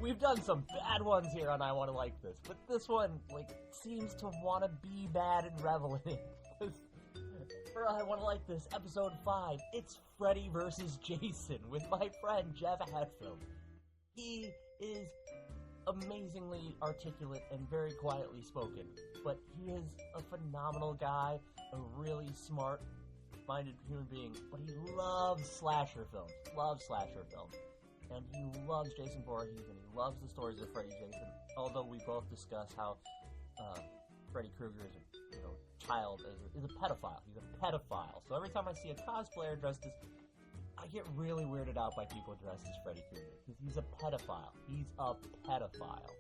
we've done some bad ones here on I Want to Like This, but this one, seems to want to be bad and revel in it. For I Want to Like This, episode 5, it's Freddy Vs. Jason with my friend Jeff Hartfield. He is amazingly articulate and very quietly spoken, but he is a phenomenal guy, a really smart-minded human being, but he loves slasher films, and he loves Jason Voorhees, and he loves the stories of Freddy Jason, although we both discuss how Freddy Krueger is a child, is a pedophile. He's a pedophile. So every time I see a cosplayer dressed as... I get really weirded out by people dressed as Freddy Krueger, because he's a pedophile. He's a pedophile.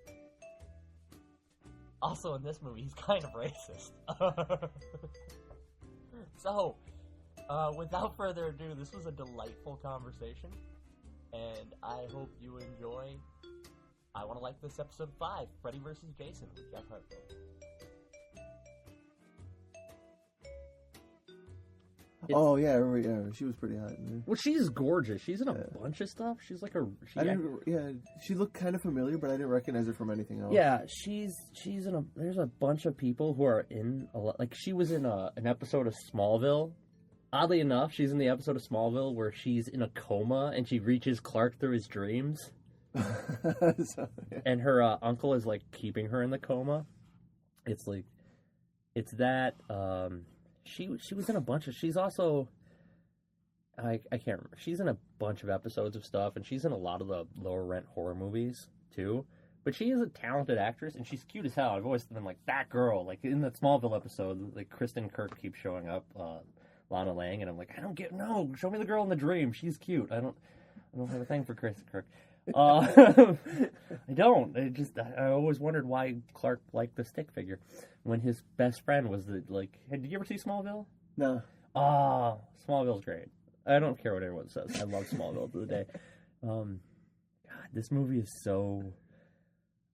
Also, in this movie, he's kind of racist. So, without further ado, this was a delightful conversation, and I hope you enjoy I Want to Like This episode 5, Freddy vs. Jason with Jeff Hartfield. Oh yeah, she was pretty hot in there. Well, she's gorgeous. She's in a bunch of stuff. She's like she looked kind of familiar, but I didn't recognize her from anything else. Yeah, she's in a. There's a bunch of people who are in a lot. Like she was in an episode of Smallville. Oddly enough, she's in the episode of Smallville where she's in a coma and she reaches Clark through his dreams. And her uncle is keeping her in the coma. It's that. She was in a bunch of... She's also... I can't remember. She's in a bunch of episodes of stuff, and she's in a lot of the lower-rent horror movies, too. But she is a talented actress, and she's cute as hell. I've always been like, that girl. Like, in that Smallville episode, Kristen Kirk keeps showing up, Lana Lang, and I'm like, no, show me the girl in the dream. She's cute. I don't have a thing for Kristen Kirk. I don't. I always wondered why Clark liked the stick figure when his best friend was did you ever see Smallville? No. Smallville's great. I don't care what everyone says. I love Smallville to the day. God, this movie is so...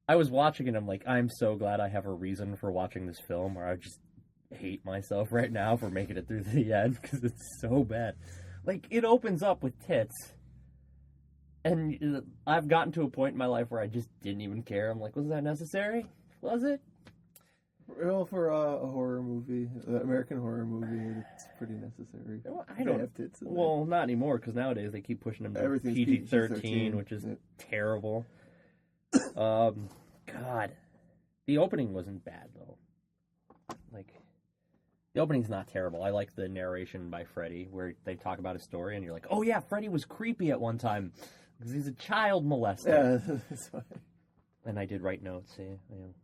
I was watching it and I'm like, I'm so glad I have a reason for watching this film, or I just hate myself right now for making it through the end, because it's so bad. It opens up with tits. And I've gotten to a point in my life where I just didn't even care. I'm like, was that necessary? Was it? Well, for a horror movie, American horror movie, it's pretty necessary. Well, I don't. Have tits well, not anymore, because nowadays they keep pushing them to PG-13, which is terrible. God. The opening wasn't bad, though. The opening's not terrible. I like the narration by Freddy, where they talk about his story, and you're like, oh yeah, Freddy was creepy at one time. Because he's a child molester. Yeah, that's fine. And I did write notes, see? I am.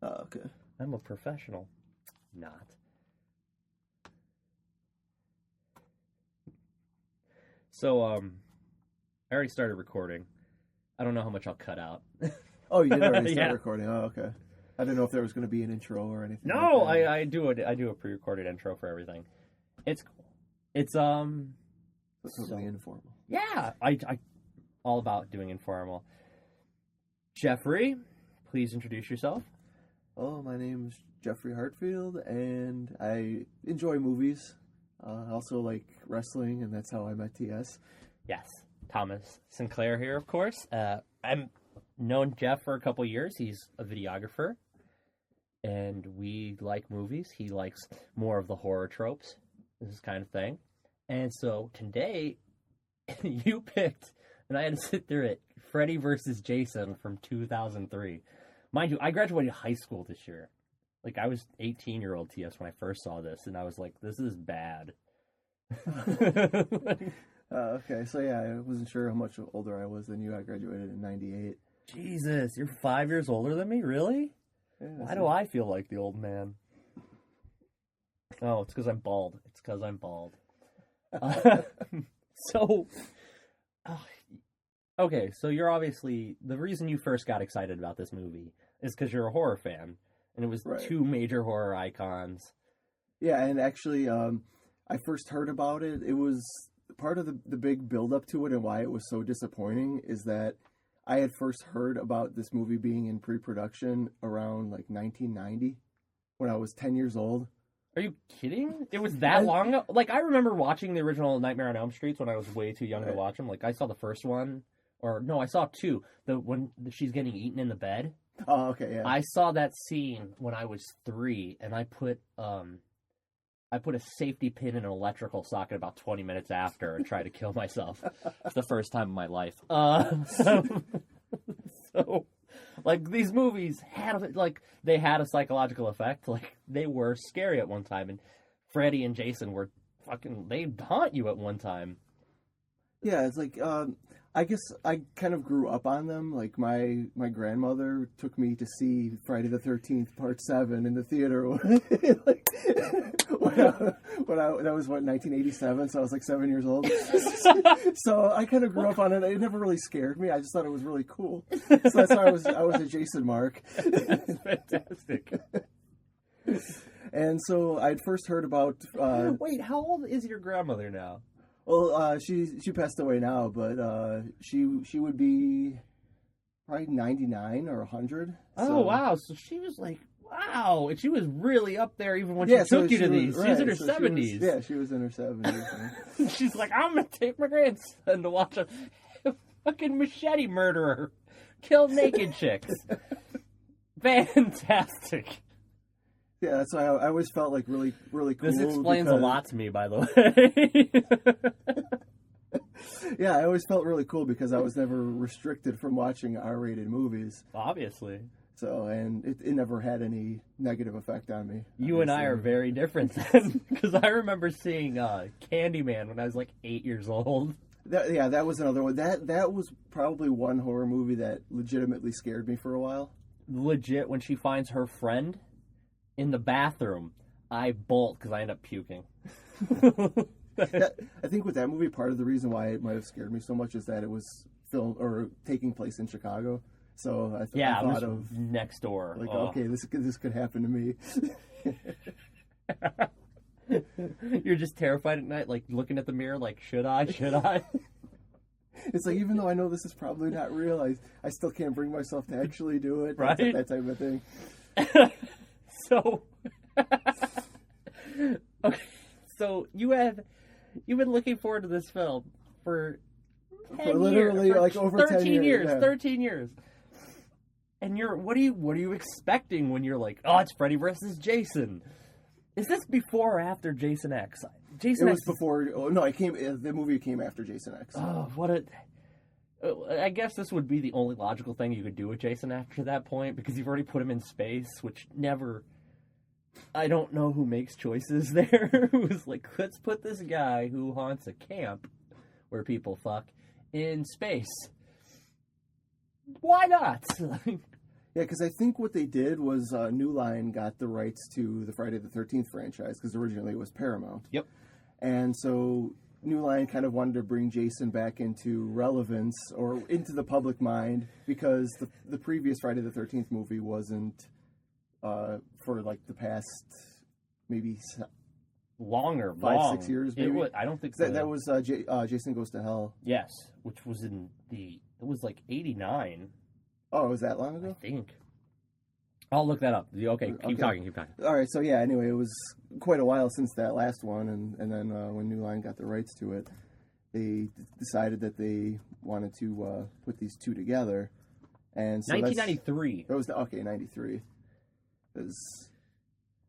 Oh, okay. I'm a professional. Not. So, I already started recording. I don't know how much I'll cut out. Oh, you did already start recording? Oh, okay. I didn't know if there was going to be an intro or anything. No, like I do a pre-recorded intro for everything. It's cool. It's totally informal. Yeah, I all about doing informal. Jeffrey, please introduce yourself. Oh, my name's Jeffrey Hartfield, and I enjoy movies. I also like wrestling, and that's how I met TS. Yes, Thomas Sinclair here, of course. I've known Jeff for a couple years. He's a videographer, and we like movies. He likes more of the horror tropes, this kind of thing. And so today, you picked, and I had to sit through it, Freddy vs. Jason from 2003. Mind you, I graduated high school this year. I was 18-year-old TS when I first saw this, and I was like, this is bad. Okay, so yeah, I wasn't sure how much older I was than you. I graduated in 98. Jesus, you're 5 years older than me? Really? Yeah, why do I feel like the old man? Oh, it's because I'm bald. Okay, so you're obviously... The reason you first got excited about this movie is because you're a horror fan. And it was two major horror icons. Yeah, and actually, I first heard about it. It was part of the big build-up to it, and why it was so disappointing is that I had first heard about this movie being in pre-production around 1990 when I was 10 years old. Are you kidding? It was that long ago? I remember watching the original Nightmare on Elm Street when I was way too young to watch them. I saw the first one Or no, I saw 2. When she's getting eaten in the bed. Oh, okay, yeah. I saw that scene when I was 3, and I put a safety pin in an electrical socket about 20 minutes after and tried to kill myself. It's the first time in my life. So, like, these movies they had a psychological effect. Like, they were scary at one time, and Freddy and Jason were they'd haunt you at one time. Yeah, it's like, I guess I kind of grew up on them. Like, my grandmother took me to see Friday the 13th Part 7 in the theater. Like, that was, 1987, so I was like 7 years old. So I kind of grew up on it. It never really scared me. I just thought it was really cool. So that's why I was a Jason mark. That's fantastic. And so I'd first heard about... Wait, how old is your grandmother now? Well, she passed away now, but she would be probably 99 or 100. Oh, wow. So she was like, wow. And she was really up there even when she took you to these. She was in her 70s. She was in her 70s. She's like, I'm going to take my grandson to watch a fucking machete murderer kill naked chicks. Fantastic. Yeah, that's why I always felt like really, really cool. This explains a lot to me, by the way. Yeah, I always felt really cool because I was never restricted from watching R-rated movies. Obviously. So, and it never had any negative effect on me. You and I are very different then, because I remember seeing Candyman when I was like 8 years old. That was another one. That was probably one horror movie that legitimately scared me for a while. Legit, when she finds her friend in the bathroom, I bolt because I end up puking. I think with that movie, part of the reason why it might have scared me so much is that it was filmed or taking place in Chicago. So I thought of next door. Like, okay, this could happen to me. You're just terrified at night, like looking at the mirror, like, should I? It's like, even though I know this is probably not real, I still can't bring myself to actually do it. Right? That type of thing. So, okay, so you've been looking forward to this film for 10 literally years, like over 13 years. Yeah. 13 years. And what are you expecting when you're like, oh, it's Freddy versus Jason? Is this before or after Jason X? It was before. Oh, no, the movie came after Jason X. Oh, I guess this would be the only logical thing you could do with Jason after that point, because you've already put him in space, which never... I don't know who makes choices there. Who's like, let's put this guy who haunts a camp where people fuck in space. Why not? Yeah, because I think what they did was New Line got the rights to the Friday the 13th franchise, because originally it was Paramount. Yep. And so New Line kind of wanted to bring Jason back into relevance or into the public mind, because the previous Friday the 13th movie wasn't for like the past maybe longer, 5-6 years. Maybe I don't think so. That was Jason Goes to Hell. Yes, which was it was like 89. Oh, was that long ago? I think. I'll look that up. Okay, keep talking. All right, so yeah, anyway, it was quite a while since that last one, and then when New Line got the rights to it, they decided that they wanted to put these two together. And so 1993. That was 93.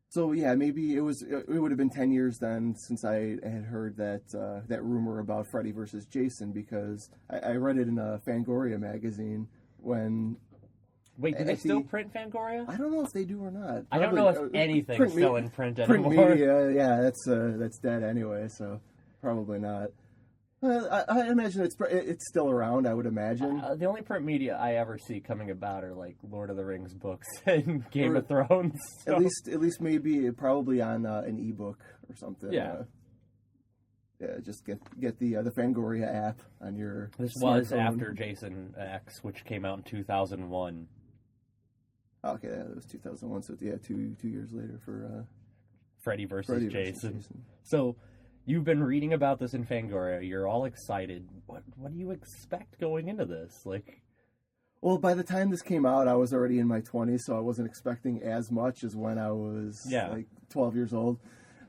So yeah, maybe it would have been 10 years then since I had heard that rumor about Freddy versus Jason, because I read it in a Fangoria magazine when. Wait, do they still print Fangoria? I don't know if they do or not. I don't know if anything's still in print anymore. Print media, yeah, that's dead anyway, so probably not. I imagine it's still around, I would imagine. The only print media I ever see coming about are like Lord of the Rings books and Game of Thrones. So. At least maybe probably on an ebook or something. Yeah. Just get the Fangoria app on your. This smartphone. was after Jason X, which came out in 2001. Okay, that was 2001. So yeah, two years later for Freddy versus Jason. So. You've been reading about this in Fangoria. You're all excited. What do you expect going into this? Well, by the time this came out, I was already in my 20s, so I wasn't expecting as much as when I was like 12 years old.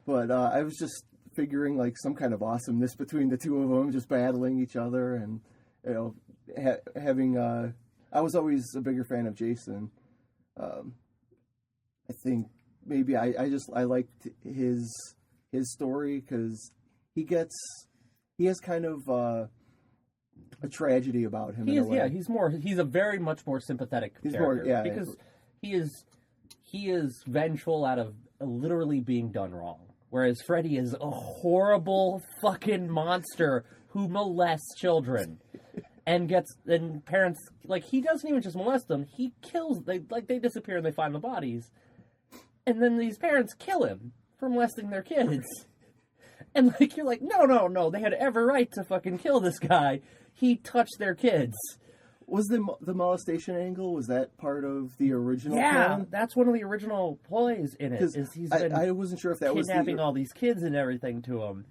But I was just figuring like some kind of awesomeness between the two of them, just battling each other, and having I was always a bigger fan of Jason. I think maybe I liked his story because he has kind of a tragedy about him. He's a very much more sympathetic character because he is vengeful out of literally being done wrong, whereas Freddy is a horrible fucking monster who molests children. And parents, like, he doesn't even just molest them, he kills, they disappear and they find the bodies. And then these parents kill him for molesting their kids. And, like, you're like, no, they had every right to fucking kill this guy. He touched their kids. Was the molestation angle, was that part of the original plan? That's one of the original ploys in it. I wasn't sure if that was kidnapping all these kids and everything to him.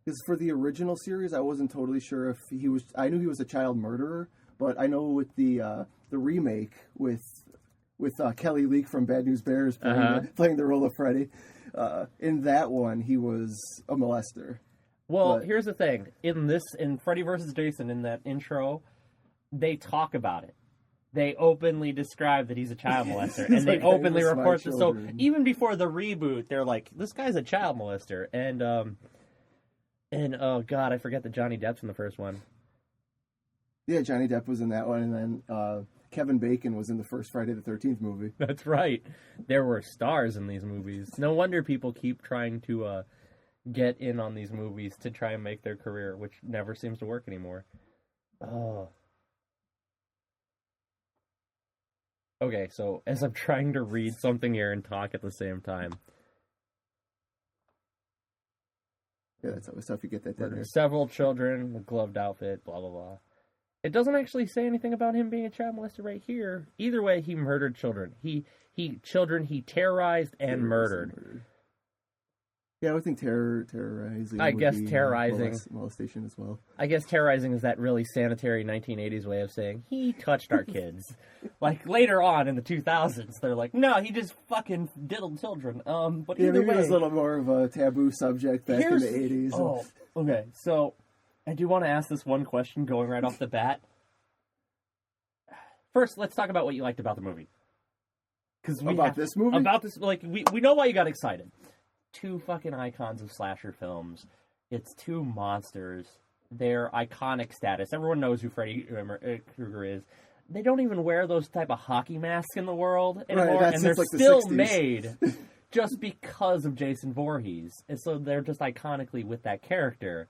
Because for the original series, I wasn't totally sure if he was. I knew he was a child murderer, but I know with the remake with Kelly Leak from Bad News Bears playing the role of Freddy, in that one he was a molester. Well, here's the thing: in Freddy vs. Jason, in that intro, they talk about it. They openly describe that he's a child molester, and they openly report this. So even before the reboot, they're like, "This guy's a child molester," And oh god, I forget that Johnny Depp's in the first one. Yeah, Johnny Depp was in that one, and then Kevin Bacon was in the first Friday the 13th movie. That's right. There were stars in these movies. No wonder people keep trying to get in on these movies to try and make their career, which never seems to work anymore. Oh. Okay, so as I'm trying to read something here and talk at the same time. Yeah, that's always tough. You get that dead air. Several children, a gloved outfit, blah, blah, blah. It doesn't actually say anything about him being a child molester right here. Either way, he murdered children. He terrorized and murdered. Yeah, I would think terrorizing. I guess terrorizing. Molestation as well. I guess terrorizing is that really sanitary 1980s way of saying, he touched our kids. Like, later on in the 2000s, they're like, no, he just fucking diddled children. But either way... it was a little more of a taboo subject back in the 80s. Oh, okay. So, I do want to ask this one question going right off the bat. First, let's talk about what you liked about the movie. This movie? About this, like, we know why you got excited. 2 fucking icons of slasher films. It's 2 monsters. They're iconic status. Everyone knows who Freddy Krueger is. They don't even wear those type of hockey masks in the world anymore, and they're still made just because of Jason Voorhees. And so they're just iconically with that character.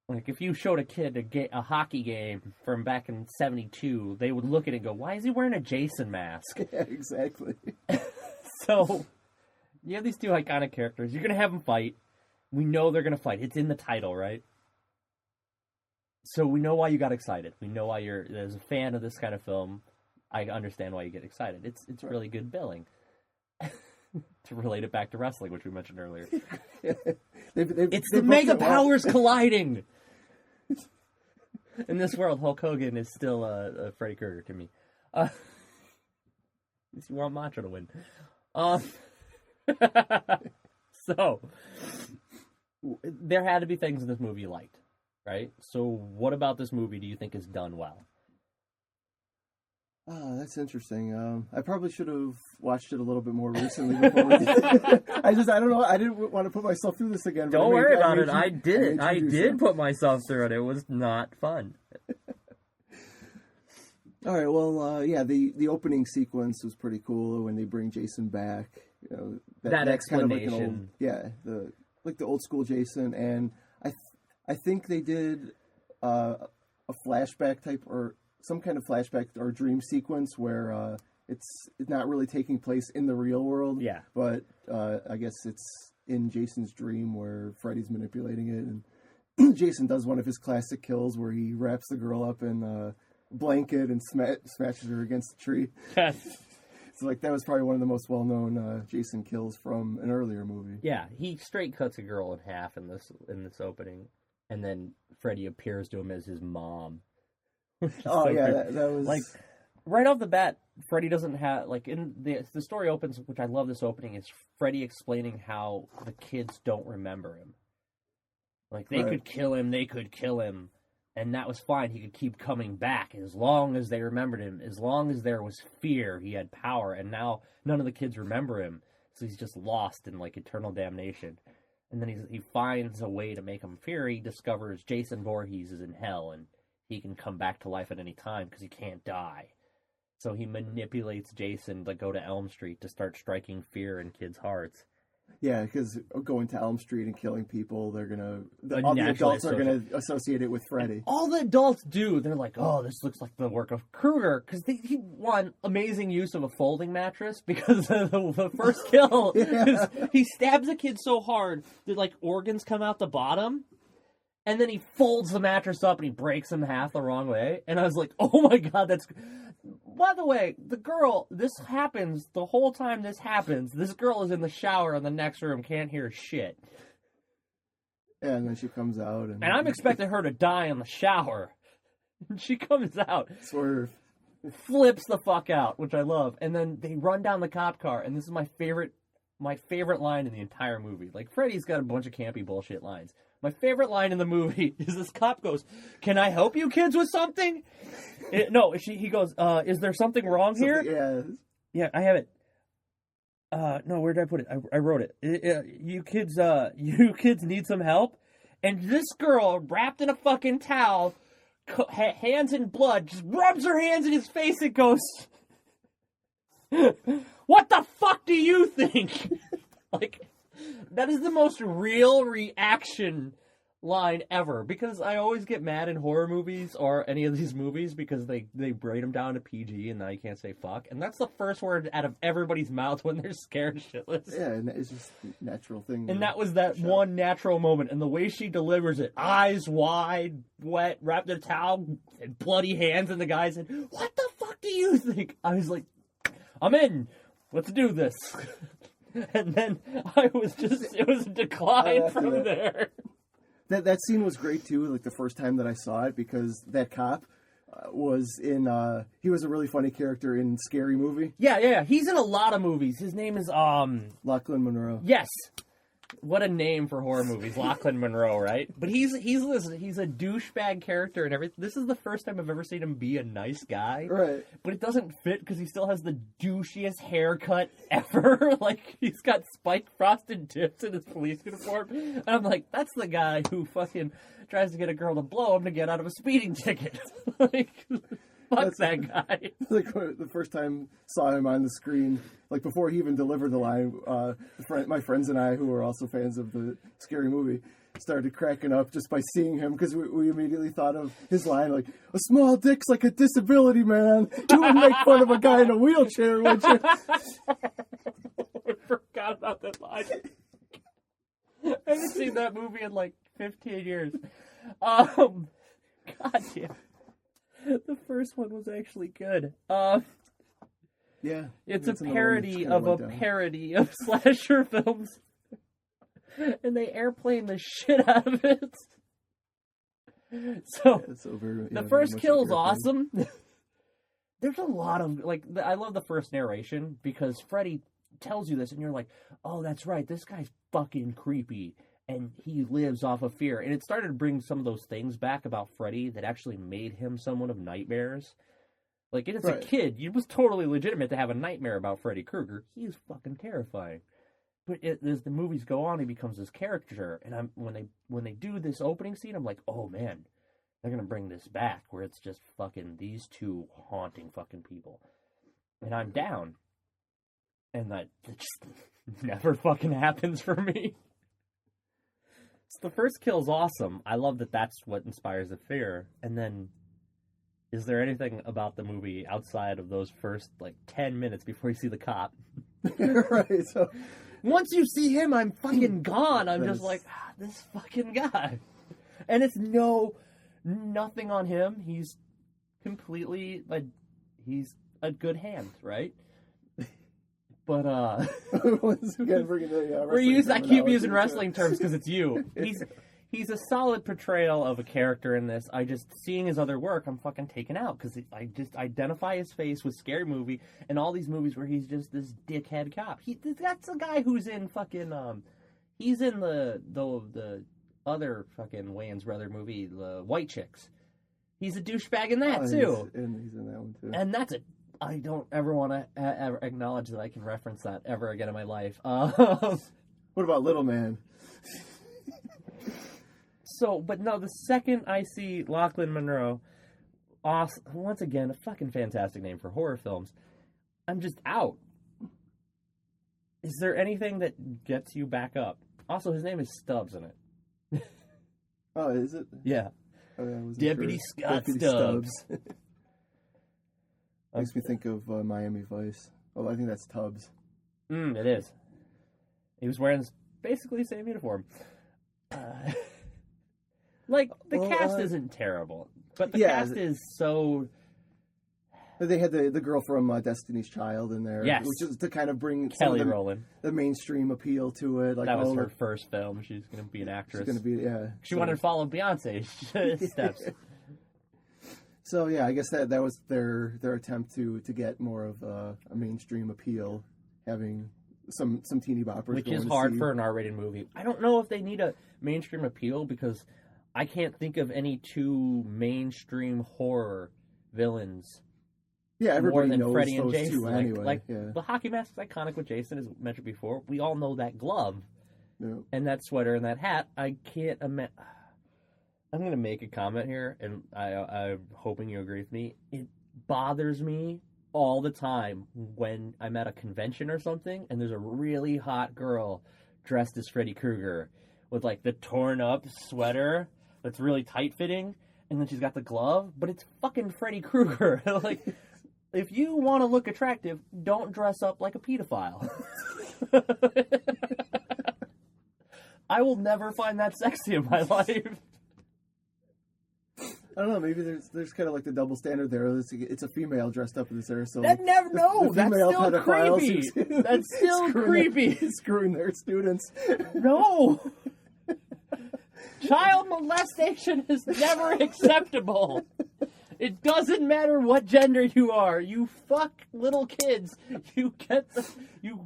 Like, if you showed a kid a hockey game from back in 72, they would look at it and go, why is he wearing a Jason mask? Yeah, exactly. So... you have these 2 iconic characters. You're going to have them fight. We know they're going to fight. It's in the title, right? So we know why you got excited. We know why as a fan of this kind of film, I understand why you get excited. It's really good billing. To relate it back to wrestling, which we mentioned earlier. It's the mega powers colliding! In this world, Hulk Hogan is still a Freddy Krueger to me. At least you want Macho to win. So, there had to be things in this movie you liked, right? So, what about this movie do you think is done well? That's interesting. I probably should have watched it a little bit more recently before we did. I don't know. I didn't want to put myself through this again. Don't worry about it. I did put myself through it. It was not fun. All right. Well, yeah. The opening sequence was pretty cool when they bring Jason back. You know, that explanation. Kind of like the old school Jason, and I think they did a flashback type or some kind of flashback or dream sequence where it's not really taking place in the real world. Yeah. But I guess it's in Jason's dream where Freddy's manipulating it, and Jason does one of his classic kills where he wraps the girl up in a blanket and smashes her against the tree. Yes. So, like, that was probably one of the most well-known Jason kills from an earlier movie. Yeah, he straight cuts a girl in half in this opening, and then Freddy appears to him as his mom. Oh, yeah, that was... Like, right off the bat, Freddy doesn't have... Like, in the story opens, which I love this opening, is Freddy explaining how the kids don't remember him. Like, they could kill him, And that was fine. He could keep coming back as long as they remembered him. As long as there was fear, he had power. And now none of the kids remember him. So he's just lost in, like, eternal damnation. And then he finds a way to make him fear. He discovers Jason Voorhees is in hell, and he can come back to life at any time because he can't die. So he manipulates Jason to go to Elm Street to start striking fear in kids' hearts. Yeah, because going to Elm Street and killing people, all the Naturally adults are going to associate it with Freddy. All the adults do. They're like, oh, this looks like the work of Krueger. Because he won amazing use of a folding mattress. Because the first kill, is he stabs a kid so hard that, like, organs come out the bottom. And then he folds the mattress up and he breaks him half the wrong way. And I was like, oh my god, that's... By the way, the girl, this happens, the whole time this happens, this girl is in the shower in the next room, can't hear shit. Yeah, and then she comes out. And I'm expecting her to die in the shower. She comes out. Swerve. Flips the fuck out, which I love. And then they run down the cop car, and this is my favorite line in the entire movie. Like, Freddy's got a bunch of campy bullshit lines. My favorite line in the movie is this cop goes, "Can I help you kids with something?" He goes, "Is there something wrong here?" Yeah. Yeah, I have it. No, where did I put it? I wrote it. You kids need some help? And this girl, wrapped in a fucking towel, hands in blood, just rubs her hands in his face and goes, "What the fuck do you think?" Like... That is the most real reaction line ever, because I always get mad in horror movies or any of these movies because they braid them down to PG and now you can't say fuck, and that's the first word out of everybody's mouth when they're scared shitless. Yeah, and it's just a natural thing. And that was that one natural moment, and the way she delivers it, eyes wide, wet, wrapped in a towel, and bloody hands, and the guy said, "What the fuck do you think?" I was like, I'm in. Let's do this. And then it was a decline from there. That scene was great too, like the first time that I saw it, because that cop was in, he was a really funny character in Scary Movie. Yeah. He's in a lot of movies. His name is, Lachlan Monroe. Yes. What a name for horror movies, Lachlan Monroe, right? But he's a douchebag character and everything. This is the first time I've ever seen him be a nice guy. Right. But it doesn't fit because he still has the douchiest haircut ever. Like, he's got spiked frosted tips in his police uniform. And I'm like, that's the guy who fucking tries to get a girl to blow him to get out of a speeding ticket. Like... Fuck that guy. Like, the first time saw him on the screen, like before he even delivered the line, my friends and I, who were also fans of the Scary Movie, started cracking up just by seeing him, because we immediately thought of his line, like, "A small dick's like a disability, man. You would make fun of a guy in a wheelchair, would you?" I forgot about that line. I haven't seen that movie in like 15 years. God damn. The first one was actually good. Yeah. It's a parody of a parody of slasher films. And they airplane the shit out of it. So, the first kill's awesome. There's a lot of, like, I love the first narration, because Freddy tells you this, and you're like, oh, that's right, this guy's fucking creepy. And he lives off of fear. And it started to bring some of those things back about Freddy that actually made him someone of nightmares. Like, as a kid, it was totally legitimate to have a nightmare about Freddy Krueger. He's fucking terrifying. But as the movies go on, he becomes this character. And when they do this opening scene, I'm like, oh man, they're going to bring this back, where it's just fucking these two haunting fucking people. And I'm down. And that just never fucking happens for me. So the first kill's awesome. I love that that's what inspires the fear. And then, is there anything about the movie outside of those first, 10 minutes before you see the cop? Right, so... Once you see him, I'm fucking gone. I'm just like, this fucking guy. And it's nothing on him. He's completely, he's a good hand, right? But, I keep using wrestling terms because it's you. He's a solid portrayal of a character in this. Seeing his other work, I'm fucking taken out, because I just identify his face with Scary Movie and all these movies where he's just this dickhead cop. That's the guy who's in fucking, he's in the other fucking Wayans brother movie, the White Chicks. He's a douchebag in that, Oh, too. He's in that one, too. And that's it. I don't ever want to ever acknowledge that I can reference that ever again in my life. What about Little Man? So, but no, the second I see Lachlan Monroe, awesome, once again, a fucking fantastic name for horror films, I'm just out. Is there anything that gets you back up? Also, his name is Stubbs in it. Oh, is it? Yeah. Oh, yeah, I wasn't Deputy sure. Scott Stubbs. Makes me think of Miami Vice. Oh, I think that's Tubbs. It is. He was wearing basically the same uniform. Like, the cast isn't terrible, but the cast is so... They had the girl from Destiny's Child in there, yes, which is to kind of bring Kelly Rowland, the mainstream appeal to it. Like, that was her first film. She's going to be an actress. She's going to be, She wanted to follow Beyonce's steps. So yeah, I guess that was their attempt to get more of a mainstream appeal, having some teeny boppers. Which is hard for an R-rated movie. I don't know if they need a mainstream appeal because I can't think of any two mainstream horror villains. Yeah, everybody more than knows Freddy and those Jason. two anyway. Yeah. The hockey mask is iconic with Jason, as mentioned before. We all know that glove and that sweater and that hat. I can't imagine. I'm going to make a comment here, and I'm hoping you agree with me. It bothers me all the time when I'm at a convention or something, and there's a really hot girl dressed as Freddy Krueger with, like, the torn-up sweater that's really tight-fitting, and then she's got the glove, but it's fucking Freddy Krueger. Like, if you want to look attractive, don't dress up like a pedophile. I will never find that sexy in my life. I don't know. Maybe there's kind of like the double standard there. It's a female dressed up in this era, so that never. No, that's still creepy. That's still creepy. Screwing their students. No. Child molestation is never acceptable. It doesn't matter what gender you are. You fuck little kids. You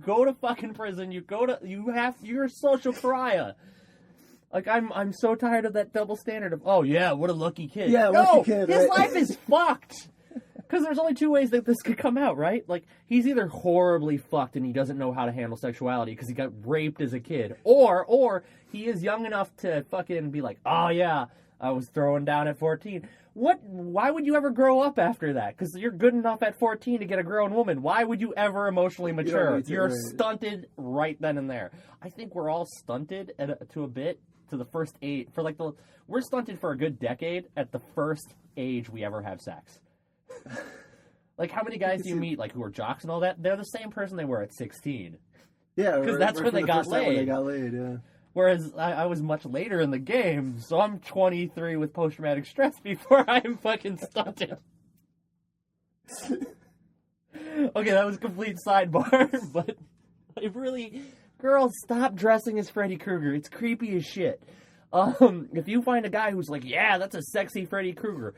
go to fucking prison. You're a social pariah. Like, I'm so tired of that double standard of, oh yeah, what a lucky kid. Yeah, lucky kid. His life is fucked. Because there's only two ways that this could come out, right? Like, he's either horribly fucked and he doesn't know how to handle sexuality because he got raped as a kid, or he is young enough to fucking be like, oh yeah, I was throwing down at 14. Why would you ever grow up after that? Because you're good enough at 14 to get a grown woman. Why would you ever emotionally mature? You're stunted right then and there. I think we're all stunted to a bit to the first age. We're stunted for a good decade at the first age we ever have sex. Like, how many guys do you meet, like, who are jocks and all that? They're the same person they were at 16. Yeah, because that's when they got laid. When they got laid, yeah. Whereas I was much later in the game, so I'm 23 with post-traumatic stress before I'm fucking stunted. Okay, that was a complete sidebar, but girls, stop dressing as Freddy Krueger. It's creepy as shit. If you find a guy who's like, yeah, that's a sexy Freddy Krueger,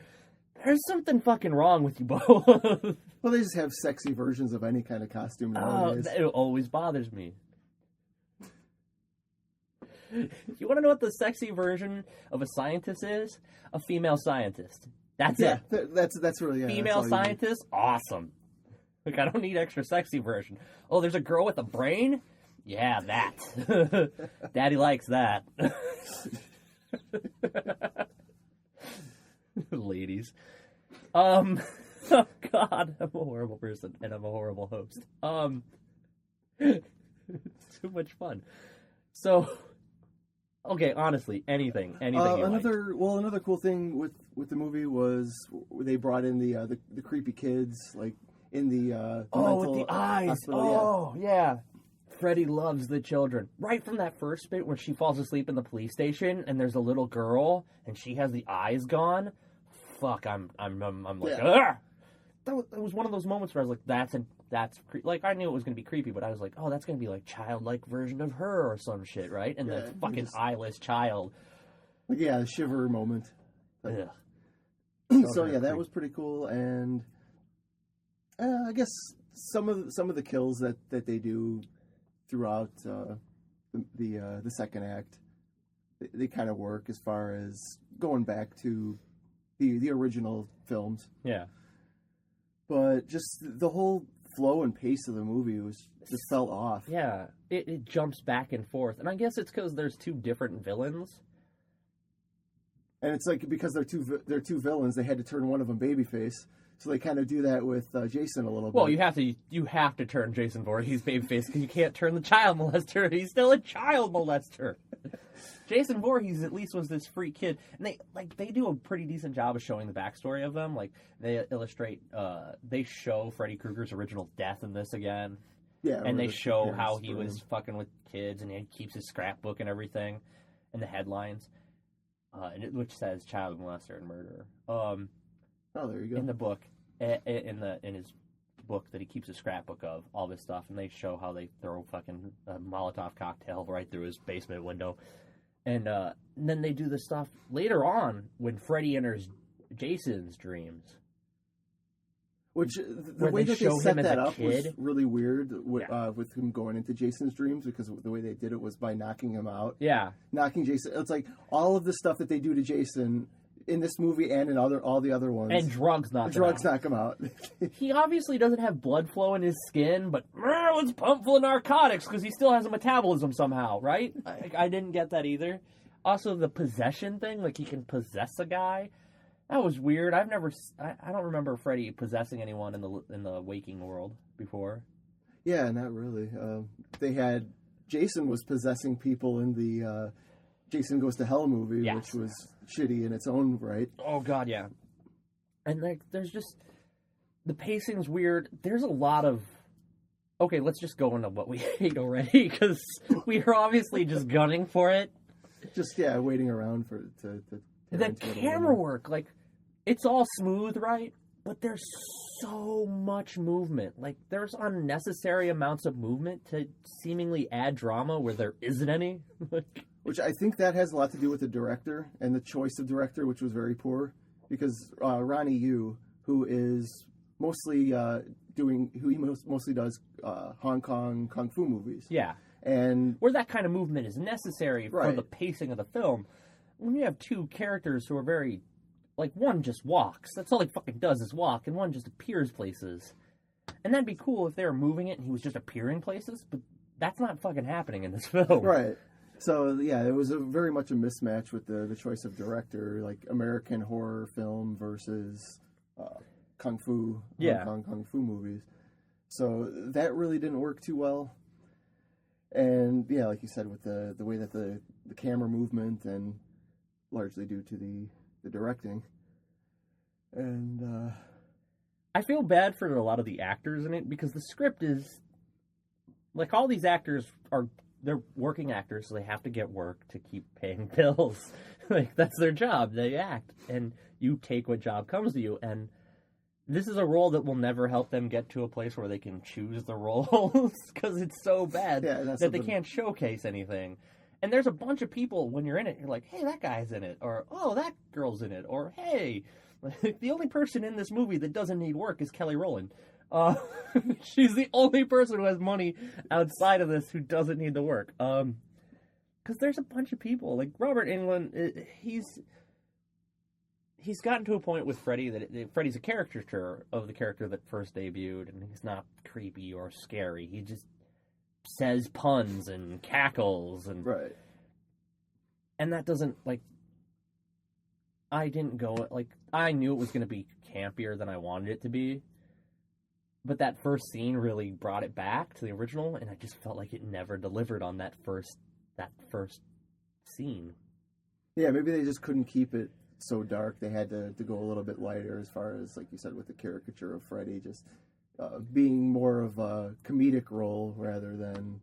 there's something fucking wrong with you both. Well, they just have sexy versions of any kind of costume nowadays. It always bothers me. You want to know what the sexy version of a scientist is? A female scientist. That's it. That's really female scientist. Awesome. Like, I don't need extra sexy version. Oh, there's a girl with a brain? Yeah, that. Daddy likes that. Ladies. Oh God, I'm a horrible person and I'm a horrible host. It's too much fun. So, okay, honestly, anything. Another cool thing with the movie was they brought in the creepy kids, like in the with the eyes. Hospital, yeah. Freddy loves the children. Right from that first bit where she falls asleep in the police station and there's a little girl and she has the eyes gone. Fuck, I'm like, ugh! That was one of those moments where I was like, that's like, I knew it was gonna be creepy, but I was like, oh, that's gonna be like childlike version of her or some shit, right? And the fucking eyeless child. Like, yeah, a shiver moment. Ugh. So yeah, that was pretty cool, and I guess some of the kills that they do throughout the second act, they kind of work as far as going back to the original films. Yeah. But just the whole flow and pace of the movie just fell off. Yeah, it jumps back and forth. And I guess it's because there's two different villains. And it's like because they're two villains, they had to turn one of them babyface. So they kind of do that with Jason a little bit. Well, you have to turn Jason Voorhees babyface because you can't turn the child molester. He's still a child molester. Jason Voorhees at least was this free kid, and they do a pretty decent job of showing the backstory of them. Like they illustrate, they show Freddy Krueger's original death in this again. Yeah, and they show how he was fucking with kids, and he keeps his scrapbook and everything, and the headlines, which says child molester and murderer. Oh, there you go. In the book, in his book that he keeps a scrapbook of all this stuff, and they show how they throw fucking a Molotov cocktail right through his basement window, and then they do the stuff later on when Freddy enters Jason's dreams. Which the way that they set that up was really weird with him going into Jason's dreams, because the way they did it was by knocking him out. Yeah, knocking Jason. It's like all of the stuff that they do to Jason in this movie and in all the other ones. And drugs knock him out. He obviously doesn't have blood flow in his skin, but let's pump full of narcotics because he still has a metabolism somehow, right? I didn't get that either. Also, the possession thing, like he can possess a guy. That was weird. I don't remember Freddy possessing anyone in the waking world before. Yeah, not really. Jason was possessing people in the Jason Goes to Hell movie, which was shitty in its own right. Oh god, yeah. And there's just the pacing's weird. There's a lot of okay. Let's just go into what we hate already because we are obviously just gunning for it. Just waiting around for to the camera work. Like it's all smooth, right? But there's so much movement. Like there's unnecessary amounts of movement to seemingly add drama where there isn't any. Which I think that has a lot to do with the director and the choice of director, which was very poor. Because Ronnie Yu, who is mostly mostly does Hong Kong kung fu movies. Yeah. And where that kind of movement is necessary for the pacing of the film. When you have two characters who are very, like one just walks. That's all he fucking does is walk, and one just appears places. And that'd be cool if they were moving it and he was just appearing places, but that's not fucking happening in this film. Right. So, yeah, it was very much a mismatch with the choice of director, like American horror film versus kung fu, Hong Kong kung fu movies. So that really didn't work too well. And, yeah, like you said, with the way that the camera movement and largely due to the directing. And I feel bad for a lot of the actors in it because the script is, like, all these actors they're working actors, so they have to get work to keep paying bills. Like, that's their job. They act, and you take what job comes to you. And this is a role that will never help them get to a place where they can choose the roles because it's so bad that they can't showcase anything. And there's a bunch of people, when you're in it, you're like, hey, that guy's in it, or, oh, that girl's in it, or, hey, the only person in this movie that doesn't need work is Kelly Rowland. She's the only person who has money outside of this who doesn't need the work. Because there's a bunch of people like Robert Englund. He's gotten to a point with Freddy that Freddy's a caricature of the character that first debuted, and he's not creepy or scary. He just says puns and cackles and and that doesn't I didn't go I knew it was going to be campier than I wanted it to be. But that first scene really brought it back to the original, and I just felt like it never delivered on that first scene. Yeah, maybe they just couldn't keep it so dark. They had to go a little bit lighter as far as, like you said, with the caricature of Freddy, just being more of a comedic role rather than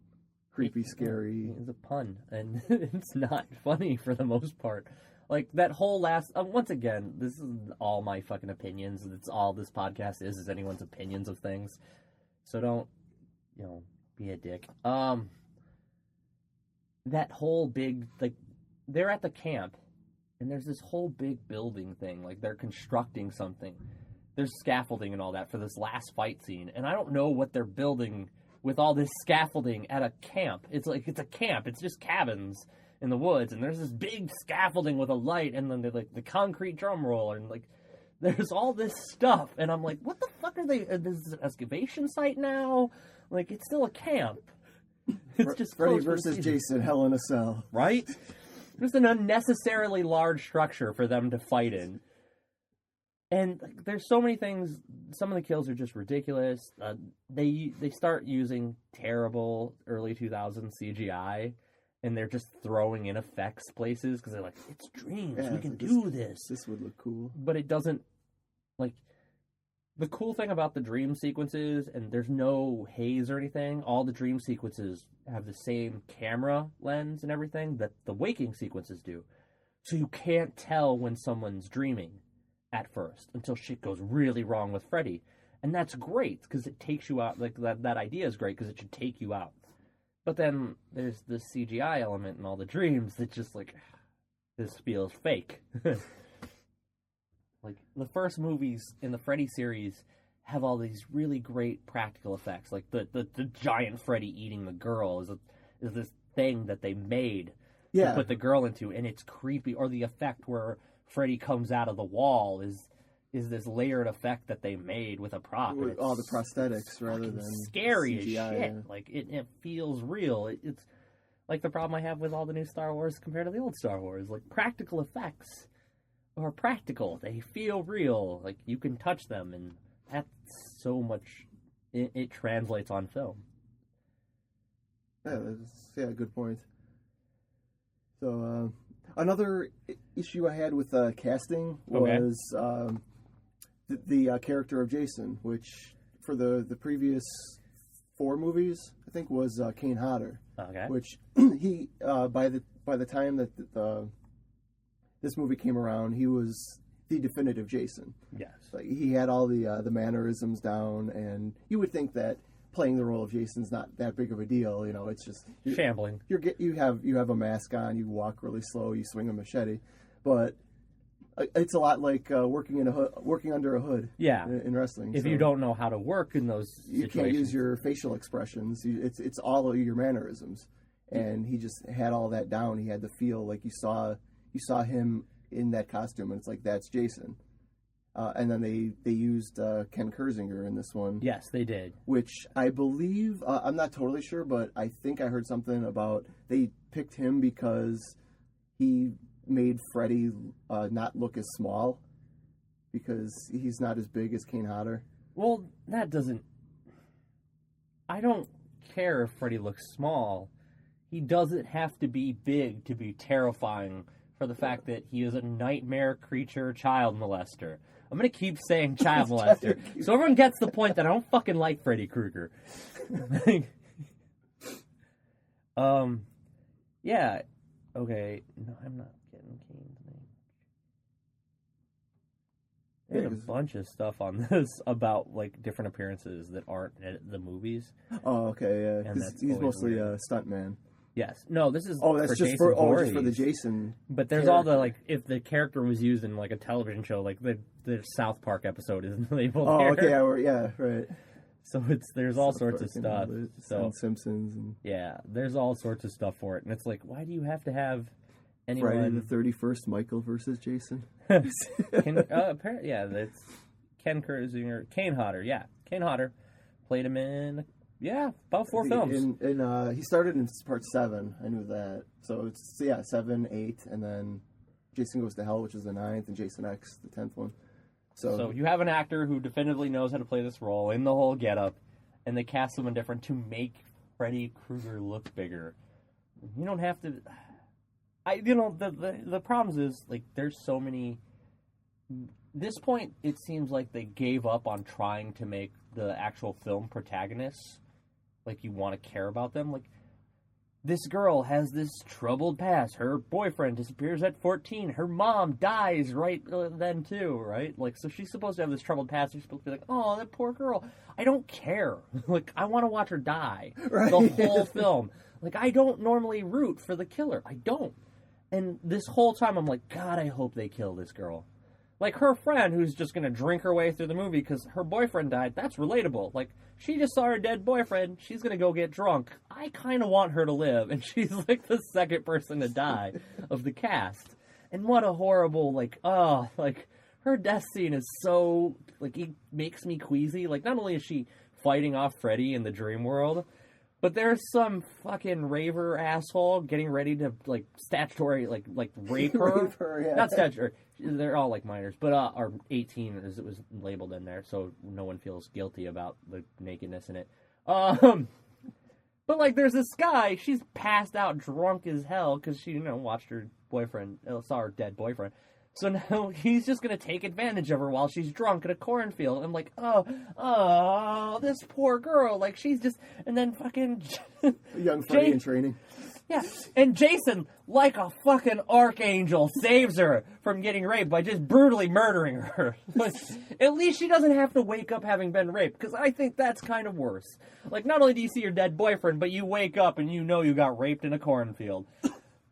creepy, scary. It's a pun, and it's not funny for the most part. Like, that whole last... once again, this is all my fucking opinions. It's all this podcast is anyone's opinions of things. So don't, be a dick. That whole big... they're at the camp, and there's this whole big building thing. Like, they're constructing something. There's scaffolding and all that for this last fight scene. And I don't know what they're building with all this scaffolding at a camp. It's like, it's a camp. It's just cabins. in the woods, and there's this big scaffolding with a light, and then the concrete drum roll, and there's all this stuff, and I'm like, what the fuck are they? This is an excavation site now? Like, it's still a camp. It's just Freddy versus Jason, Hell in a Cell. Right? Just an unnecessarily large structure for them to fight in. And there's so many things. Some of the kills are just ridiculous. They start using terrible early 2000s CGI, and they're just throwing in effects places because they're like, it's dreams. We can do this. This would look cool. But it doesn't. Like, the cool thing about the dream sequences, and there's no haze or anything, all the dream sequences have the same camera lens and everything that the waking sequences do. So you can't tell when someone's dreaming at first until shit goes really wrong with Freddy. And that's great because it takes you out. Like, that idea is great because it should take you out. But then there's the CGI element in all the dreams that just like, this feels fake. Like, the first movies in the Freddy series have all these really great practical effects. Like, the giant Freddy eating the girl is this thing that they made to put the girl into, and it's creepy. Or the effect where Freddy comes out of the wall is this layered effect that they made with a prop. With all the prosthetics rather than scary CGI, as shit. yeah. Like, it feels real. It's like the problem I have with all the new Star Wars compared to the old Star Wars. Like, practical effects are practical. They feel real. Like, you can touch them, and that's so much. It translates on film. Yeah, good point. So, another issue I had with casting was the character of Jason, which for the previous 4 movies, I think, was Kane Hodder. Okay. Which he by the time that this movie came around, he was the definitive Jason. Yes. Like, he had all the mannerisms down, and you would think that playing the role of Jason's not that big of a deal. You know, it's just shambling. You have a mask on, you walk really slow, you swing a machete, but it's a lot like working under a hood. Yeah. In wrestling. If you don't know how to work in those situations, you can't use your facial expressions. It's all of your mannerisms, and he just had all that down. He had the feel like you saw him in that costume, and it's like, that's Jason. And then they used Ken Kersinger in this one. Yes, they did. Which I believe, I'm not totally sure, but I think I heard something about they picked him because he made Freddy not look as small, because he's not as big as Kane Hodder. Well, that doesn't... I don't care if Freddy looks small. He doesn't have to be big to be terrifying for the fact that he is a nightmare creature child molester. I'm going to keep saying child molester, so everyone gets the point that I don't fucking like Freddy Krueger. Yeah. Okay. No, I'm not getting Kane's name. There's a bunch of stuff on this about, like, different appearances that aren't in the movies. Oh, okay, yeah. He's mostly a stuntman. Yes. No, this is that's for just Jason for Voorhees. just for the Jason. But there's all the, like, if the character was used in, like, a television show, like the South Park episode isn't labeled here. Okay, yeah, right. So there's all sorts of stuff. And Simpsons and yeah, there's all sorts of stuff for it, and it's like, why do you have to have anyone? Friday the 31st, Michael versus Jason. Apparently, yeah, that's Ken Kersinger, Kane Hodder. Yeah, Kane Hodder played him in about 4 films. He started in part 7. I knew that. So it's 7, 8, and then Jason Goes to Hell, which is the 9th, and Jason X, the 10th one. So you have an actor who definitively knows how to play this role in the whole getup, and they cast someone different to make Freddy Krueger look bigger. You don't have to. The problems is, like, there's so many. This point, it seems like they gave up on trying to make the actual film protagonists, like, you want to care about them. Like, this girl has this troubled past. Her boyfriend disappears at 14. Her mom dies right then, too, right? Like, so she's supposed to have this troubled past. You're supposed to be like, oh, that poor girl. I don't care. Like, I want to watch her die. Right. The whole film. Like, I don't normally root for the killer. I don't. And this whole time, I'm like, God, I hope they kill this girl. Like, her friend who's just gonna drink her way through the movie because her boyfriend died, that's relatable. Like, she just saw her dead boyfriend, she's gonna go get drunk. I kind of want her to live, and she's, like, the second person to die of the cast. And what a horrible, like, her death scene is so, like, it makes me queasy. Like, not only is she fighting off Freddy in the dream world, but there's some fucking raver asshole getting ready to, like, statutory, like rape her. Rape her, yeah. Not statutory. They're all, like, minors. But, or 18, as it was labeled in there, so no one feels guilty about the nakedness in it. But, like, there's this guy, she's passed out drunk as hell, because she, watched her boyfriend, saw her dead boyfriend. So now he's just going to take advantage of her while she's drunk at a cornfield. I'm like, oh, this poor girl. Like, she's just... And then fucking... Young Freddy in training. Yeah, and Jason, like a fucking archangel, saves her from getting raped by just brutally murdering her. Like, at least she doesn't have to wake up having been raped, because I think that's kind of worse. Like, not only do you see your dead boyfriend, but you wake up and you know you got raped in a cornfield.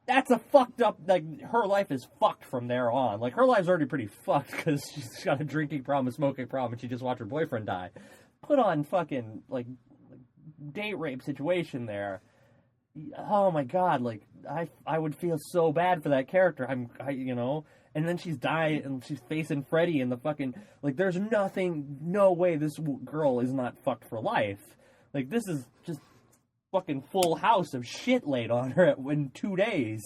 That's a fucked up, like, her life is fucked from there on. Like, her life's already pretty fucked because she's got a drinking problem, a smoking problem, and she just watched her boyfriend die. Put on fucking, like date rape situation there. Oh my god, like, I would feel so bad for that character. And then she's dying, and she's facing Freddy, and the fucking, like, there's no way this girl is not fucked for life. Like, this is just fucking Full House of shit laid on her in 2 days.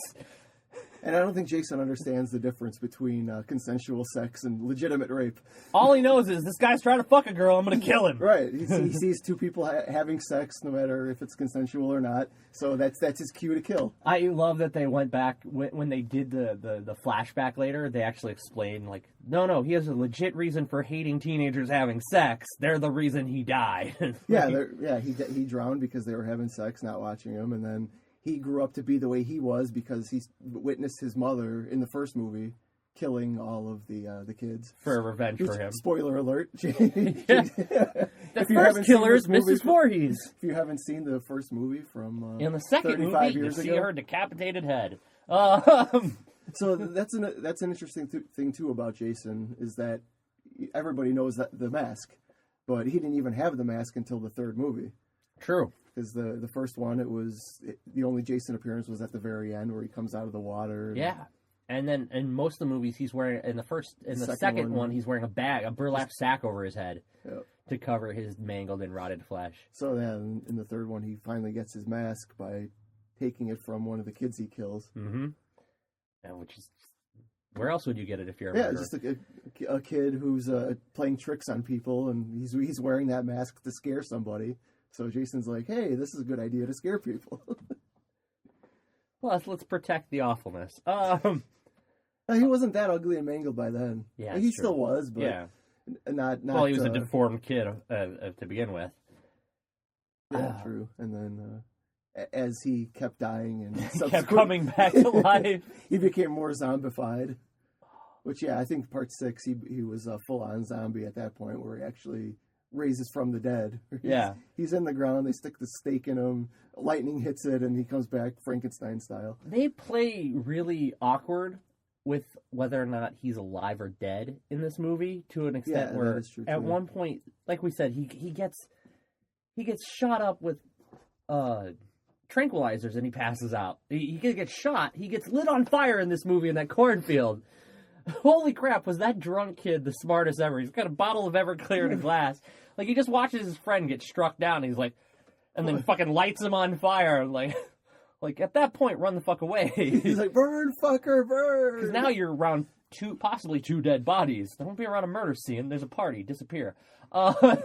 And I don't think Jason understands the difference between consensual sex and legitimate rape. All he knows is, this guy's trying to fuck a girl, I'm gonna kill him. Right. He sees two people having sex, no matter if it's consensual or not. So that's his cue to kill. I love that they went back, when they did the flashback later, they actually explained, like, no, he has a legit reason for hating teenagers having sex. They're the reason he died. He drowned because they were having sex, not watching him, and then he grew up to be the way he was because he witnessed his mother in the first movie killing all of the kids. For revenge for him. Spoiler alert. The first killer is Mrs. Voorhees. If you haven't seen the first movie from in the second movie, you see her decapitated head. So that's an interesting thing too about Jason, is that everybody knows that the mask, but he didn't even have the mask until the third movie. True. Because the first one, the only Jason appearance was at the very end where he comes out of the water. Yeah. And then in most of the movies, he's wearing, in the second one, he's wearing a burlap sack over his head to cover his mangled and rotted flesh. So then in the third one, he finally gets his mask by taking it from one of the kids he kills. Mm-hmm. Which is, where else would you get it if you're a murderer? Just a kid who's playing tricks on people, and he's wearing that mask to scare somebody. So Jason's like, hey, this is a good idea to scare people. Plus, let's protect the awfulness. He wasn't that ugly and mangled by then. Yeah, he still was, but not. Well, he was a deformed kid to begin with. Yeah, true. And then as he kept dying and kept coming back to life, he became more zombified. Which, I think part 6, he was a full-on zombie at that point, where he actually raises from the dead. He's in the ground, they stick the stake in him, lightning hits it, and he comes back Frankenstein style. They play really awkward with whether or not he's alive or dead in this movie, to an extent where at one point, like we said, he gets shot up with tranquilizers and he passes out. He gets shot, he gets lit on fire in this movie in that cornfield. Holy crap, was that drunk kid the smartest ever? He's got a bottle of Everclear and a glass. Like, he just watches his friend get struck down, and he's like, and then fucking lights him on fire. Like at that point, run the fuck away. He's like, burn, fucker, burn. Because now you're around possibly two dead bodies. Don't be around a murder scene. There's a party. Disappear. But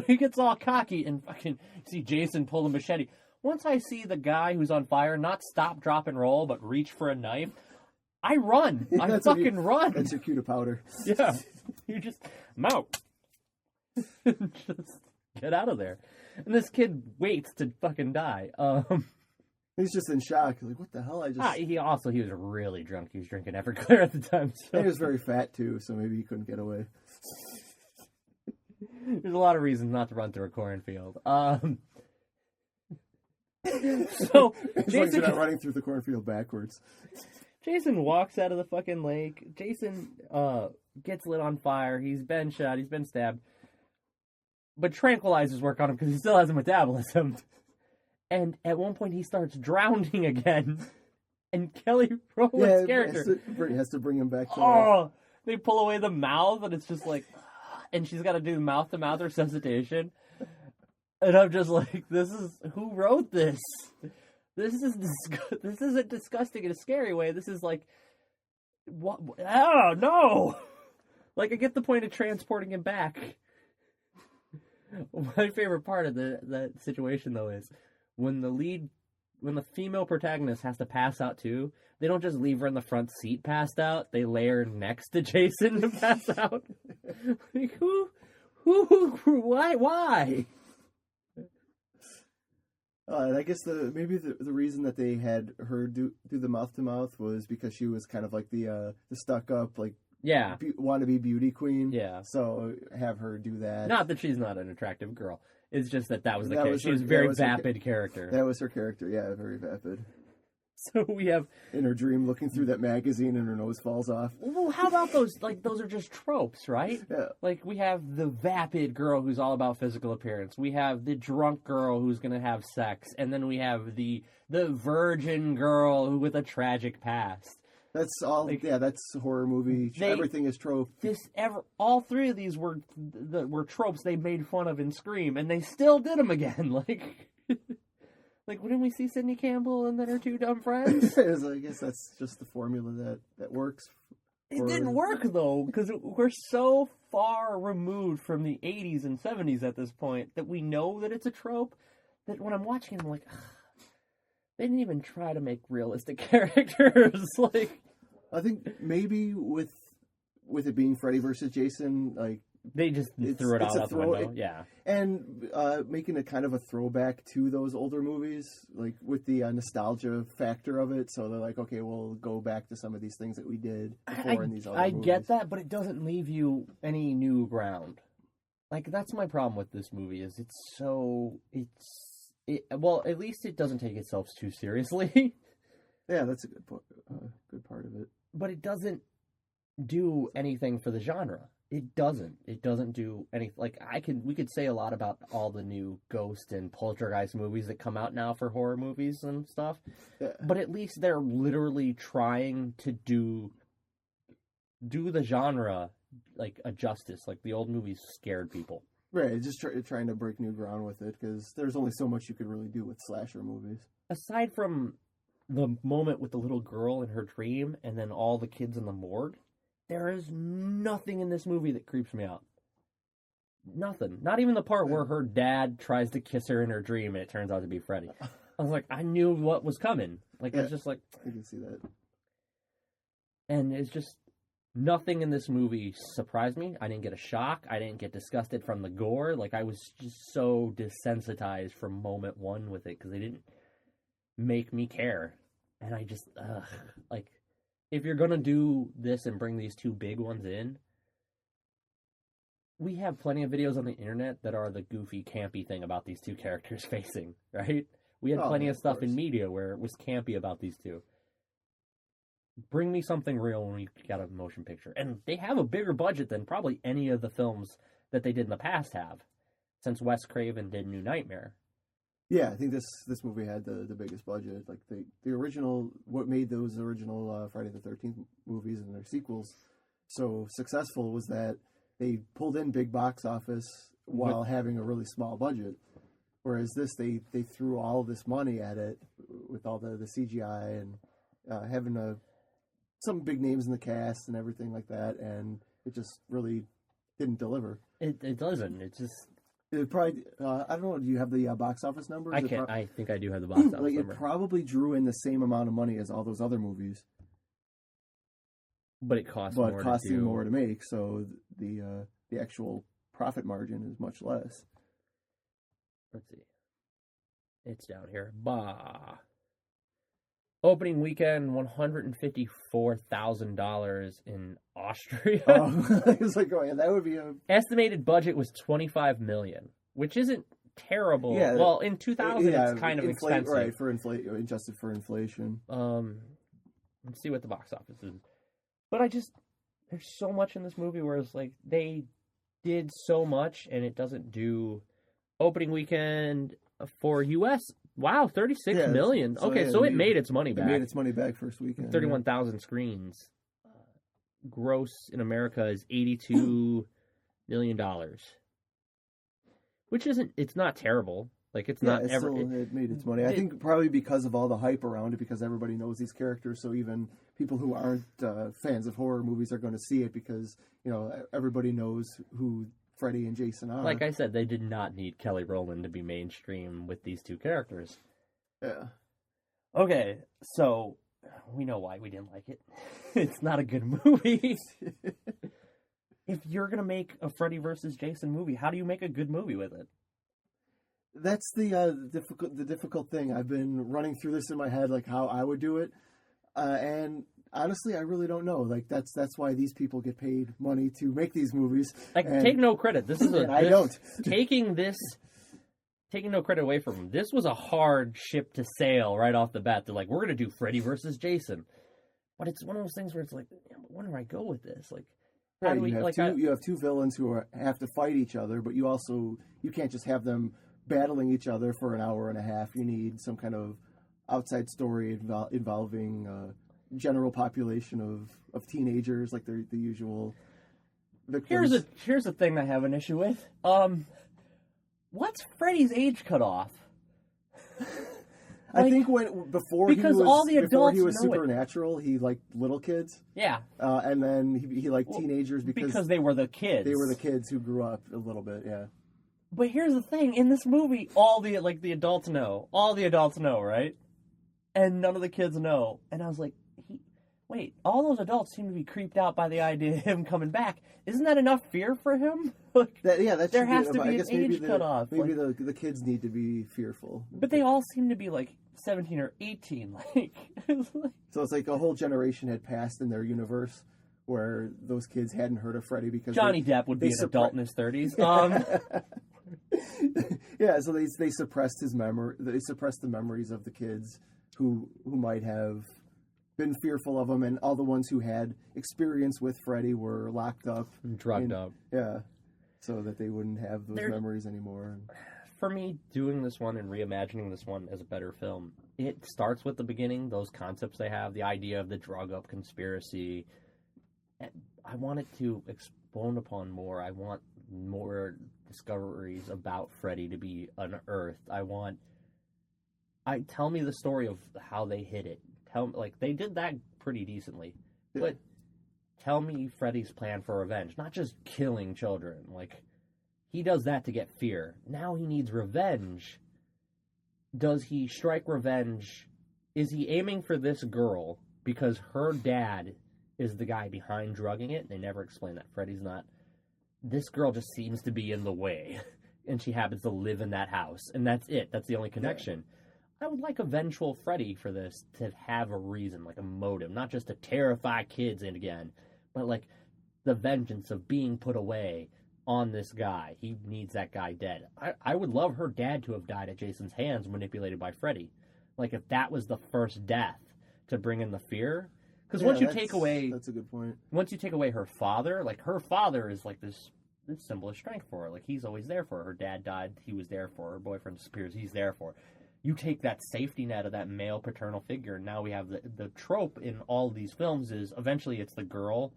he gets all cocky and fucking see Jason pull the machete. Once I see the guy who's on fire not stop, drop, and roll, but reach for a knife, I run. I fucking run. That's your cue to powder. Yeah. You just, I'm out. Just get out of there. And this kid waits to fucking die. He's just in shock. Like, what the hell? He was really drunk. He was drinking Everclear at the time. So. And he was very fat, too, so maybe he couldn't get away. There's a lot of reasons not to run through a cornfield. So as long as you're not running through the cornfield backwards. Jason walks out of the fucking lake. Jason gets lit on fire. He's been shot. He's been stabbed. But tranquilizers work on him because he still has a metabolism. And at one point he starts drowning again. And Kelly Rowland's character has to bring him back to life. They pull away the mouth and it's just like, and she's got to do mouth-to-mouth resuscitation. And I'm just like, who wrote this? This isn't disgusting in a scary way. This is like, what? Oh, no! Like, I get the point of transporting him back. My favorite part of that situation, though, is when the female protagonist has to pass out, too, they don't just leave her in the front seat passed out. They lay her next to Jason to pass out. Like, why? And I guess maybe the reason that they had her do the mouth to mouth was because she was kind of like the stuck up like wannabe beauty queen. Yeah. So have her do that. Not that she's not an attractive girl. It's just that was the case. She was a very vapid character. That was her character. Yeah, very vapid. So we have in her dream looking through that magazine and her nose falls off. Well, how about those? Like, those are just tropes, right? Yeah. Like, we have the vapid girl who's all about physical appearance. We have the drunk girl who's going to have sex. And then we have the virgin girl with a tragic past. That's all. Like, yeah, that's a horror movie. Everything is trope. All three of these were tropes they made fun of in Scream, and they still did them again. Like, wouldn't we see Sidney Campbell and then her two dumb friends? I guess that's just the formula that works. It didn't work, though, because we're so far removed from the 80s and 70s at this point that we know that it's a trope, that when I'm watching it, I'm like, they didn't even try to make realistic characters. Like, I think maybe with it being Freddy versus Jason, like, they just threw it out the window. Yeah. And making it kind of a throwback to those older movies, like with the nostalgia factor of it. So they're like, okay, we'll go back to some of these things that we did before in these other movies. I get that, but it doesn't leave you any new ground. Like, that's my problem with this movie, is well, at least it doesn't take itself too seriously. Yeah, that's a good part of it. But it doesn't do anything for the genre. It doesn't do anything. Like, we could say a lot about all the new Ghost and Poltergeist movies that come out now for horror movies and stuff. Yeah. But at least they're literally trying to do the genre like a justice. Like, the old movies scared people. Right, just trying to break new ground with it, because there's only so much you could really do with slasher movies. Aside from the moment with the little girl in her dream and then all the kids in the morgue, there is nothing in this movie that creeps me out. Nothing. Not even the part where her dad tries to kiss her in her dream and it turns out to be Freddy. I was like, I knew what was coming. Like, it's just like... I can see that. And it's just... Nothing in this movie surprised me. I didn't get a shock. I didn't get disgusted from the gore. Like, I was just so desensitized from moment one with it because they didn't make me care. And I just, like... If you're going to do this and bring these two big ones in, we have plenty of videos on the internet that are the goofy, campy thing about these two characters facing, right? We had plenty of stuff in media where it was campy about these two. Bring me something real when we got a motion picture. And they have a bigger budget than probably any of the films that they did in the past have, since Wes Craven did New Nightmare. Yeah, I think this movie had the biggest budget. Like, the original, what made those original Friday the 13th movies and their sequels so successful was that they pulled in big box office while having a really small budget. Whereas this, they threw all this money at it with all the CGI and having some big names in the cast and everything like that, and it just really didn't deliver. It doesn't. It's just... It probably, I don't know, do you have the box office numbers? I think I do have the box office number. It probably drew in the same amount of money as all those other movies. But it costs more to do. But costing more to make, so the actual profit margin is much less. Let's see. It's down here. Opening weekend, $154,000 in Austria. I was like, oh yeah, that would be a... Estimated budget was $25 million, which isn't terrible. Yeah, well, in 2000, it's kind of expensive. Right, adjusted for inflation. and see what the box office is. But there's so much in this movie where it's like they did so much and it doesn't do opening weekend for U.S. Wow, 36 million. So it made its money back. It made its money back first weekend. 31,000 screens. Gross in America is $82 million. Which it's not terrible. Like, it's not ever... It made its money. I think probably because of all the hype around it, because everybody knows these characters, so even people who aren't fans of horror movies are going to see it because, everybody knows who Freddy and Jason are. Like I said, they did not need Kelly Rowland to be mainstream with these two characters. Yeah. Okay, so we know why we didn't like it. It's not a good movie. If you're going to make a Freddy vs. Jason movie, how do you make a good movie with it? That's the difficult thing. I've been running through this in my head, like how I would do it, and honestly, I really don't know. Like that's why these people get paid money to make these movies. Like, take no credit. This is taking no credit away from them. This was a hard ship to sail right off the bat. They're like, we're gonna do Freddy versus Jason, but it's one of those things where it's like, where do I go with this? Like, how do we, you have two villains who have to fight each other, but you can't just have them battling each other for an hour and a half. You need some kind of outside story involving general population of teenagers, like the usual victims. Here's a thing I have an issue with. What's Freddy's age cut off? I think before he was know supernatural, he liked little kids. Yeah. And then he liked teenagers because they were the kids. They were the kids who grew up a little bit, yeah. But here's the thing, in this movie, the adults know. All the adults know, right? And none of the kids know. And I was like, wait, all those adults seem to be creeped out by the idea of him coming back. Isn't that enough fear for him? There has to be an age cutoff. Maybe the kids need to be fearful. But they all seem to be like 17 or 18. So it's like a whole generation had passed in their universe where those kids hadn't heard of Freddy because Johnny Depp would be an adult in his 30s. Yeah, so they suppressed his memory. They suppressed the memories of the kids who might have been fearful of him, and all the ones who had experience with Freddy were locked up, drugged up. Yeah, so that they wouldn't have those memories anymore. For me, doing this one and reimagining this one as a better film, it starts with the beginning, those concepts they have, the idea of the drug-up conspiracy. I want it to expound upon more. I want more discoveries about Freddy to be unearthed. Tell me the story of how they hid it. They did that pretty decently. Yeah. But tell me Freddy's plan for revenge, not just killing children. He does that to get fear. Now he needs revenge. Does he strike revenge? Is he aiming for this girl because her dad is the guy behind drugging it? They never explain that. Freddy's not. This girl just seems to be in the way, and she happens to live in that house, and that's it. That's the only connection. Yeah. I would like a vengeful Freddy for this to have a reason, like a motive, not just to terrify kids again, but the vengeance of being put away on this guy. He needs that guy dead. I would love her dad to have died at Jason's hands, manipulated by Freddy. If that was the first death to bring in the fear. Because once you take away... That's a good point. Once you take away her father, her father is this symbol of strength for her. He's always there for her. Her dad died, he was there for her. Her boyfriend disappears, he's there for her. You take that safety net of that male paternal figure, and now we have the trope in all of these films is eventually it's the girl.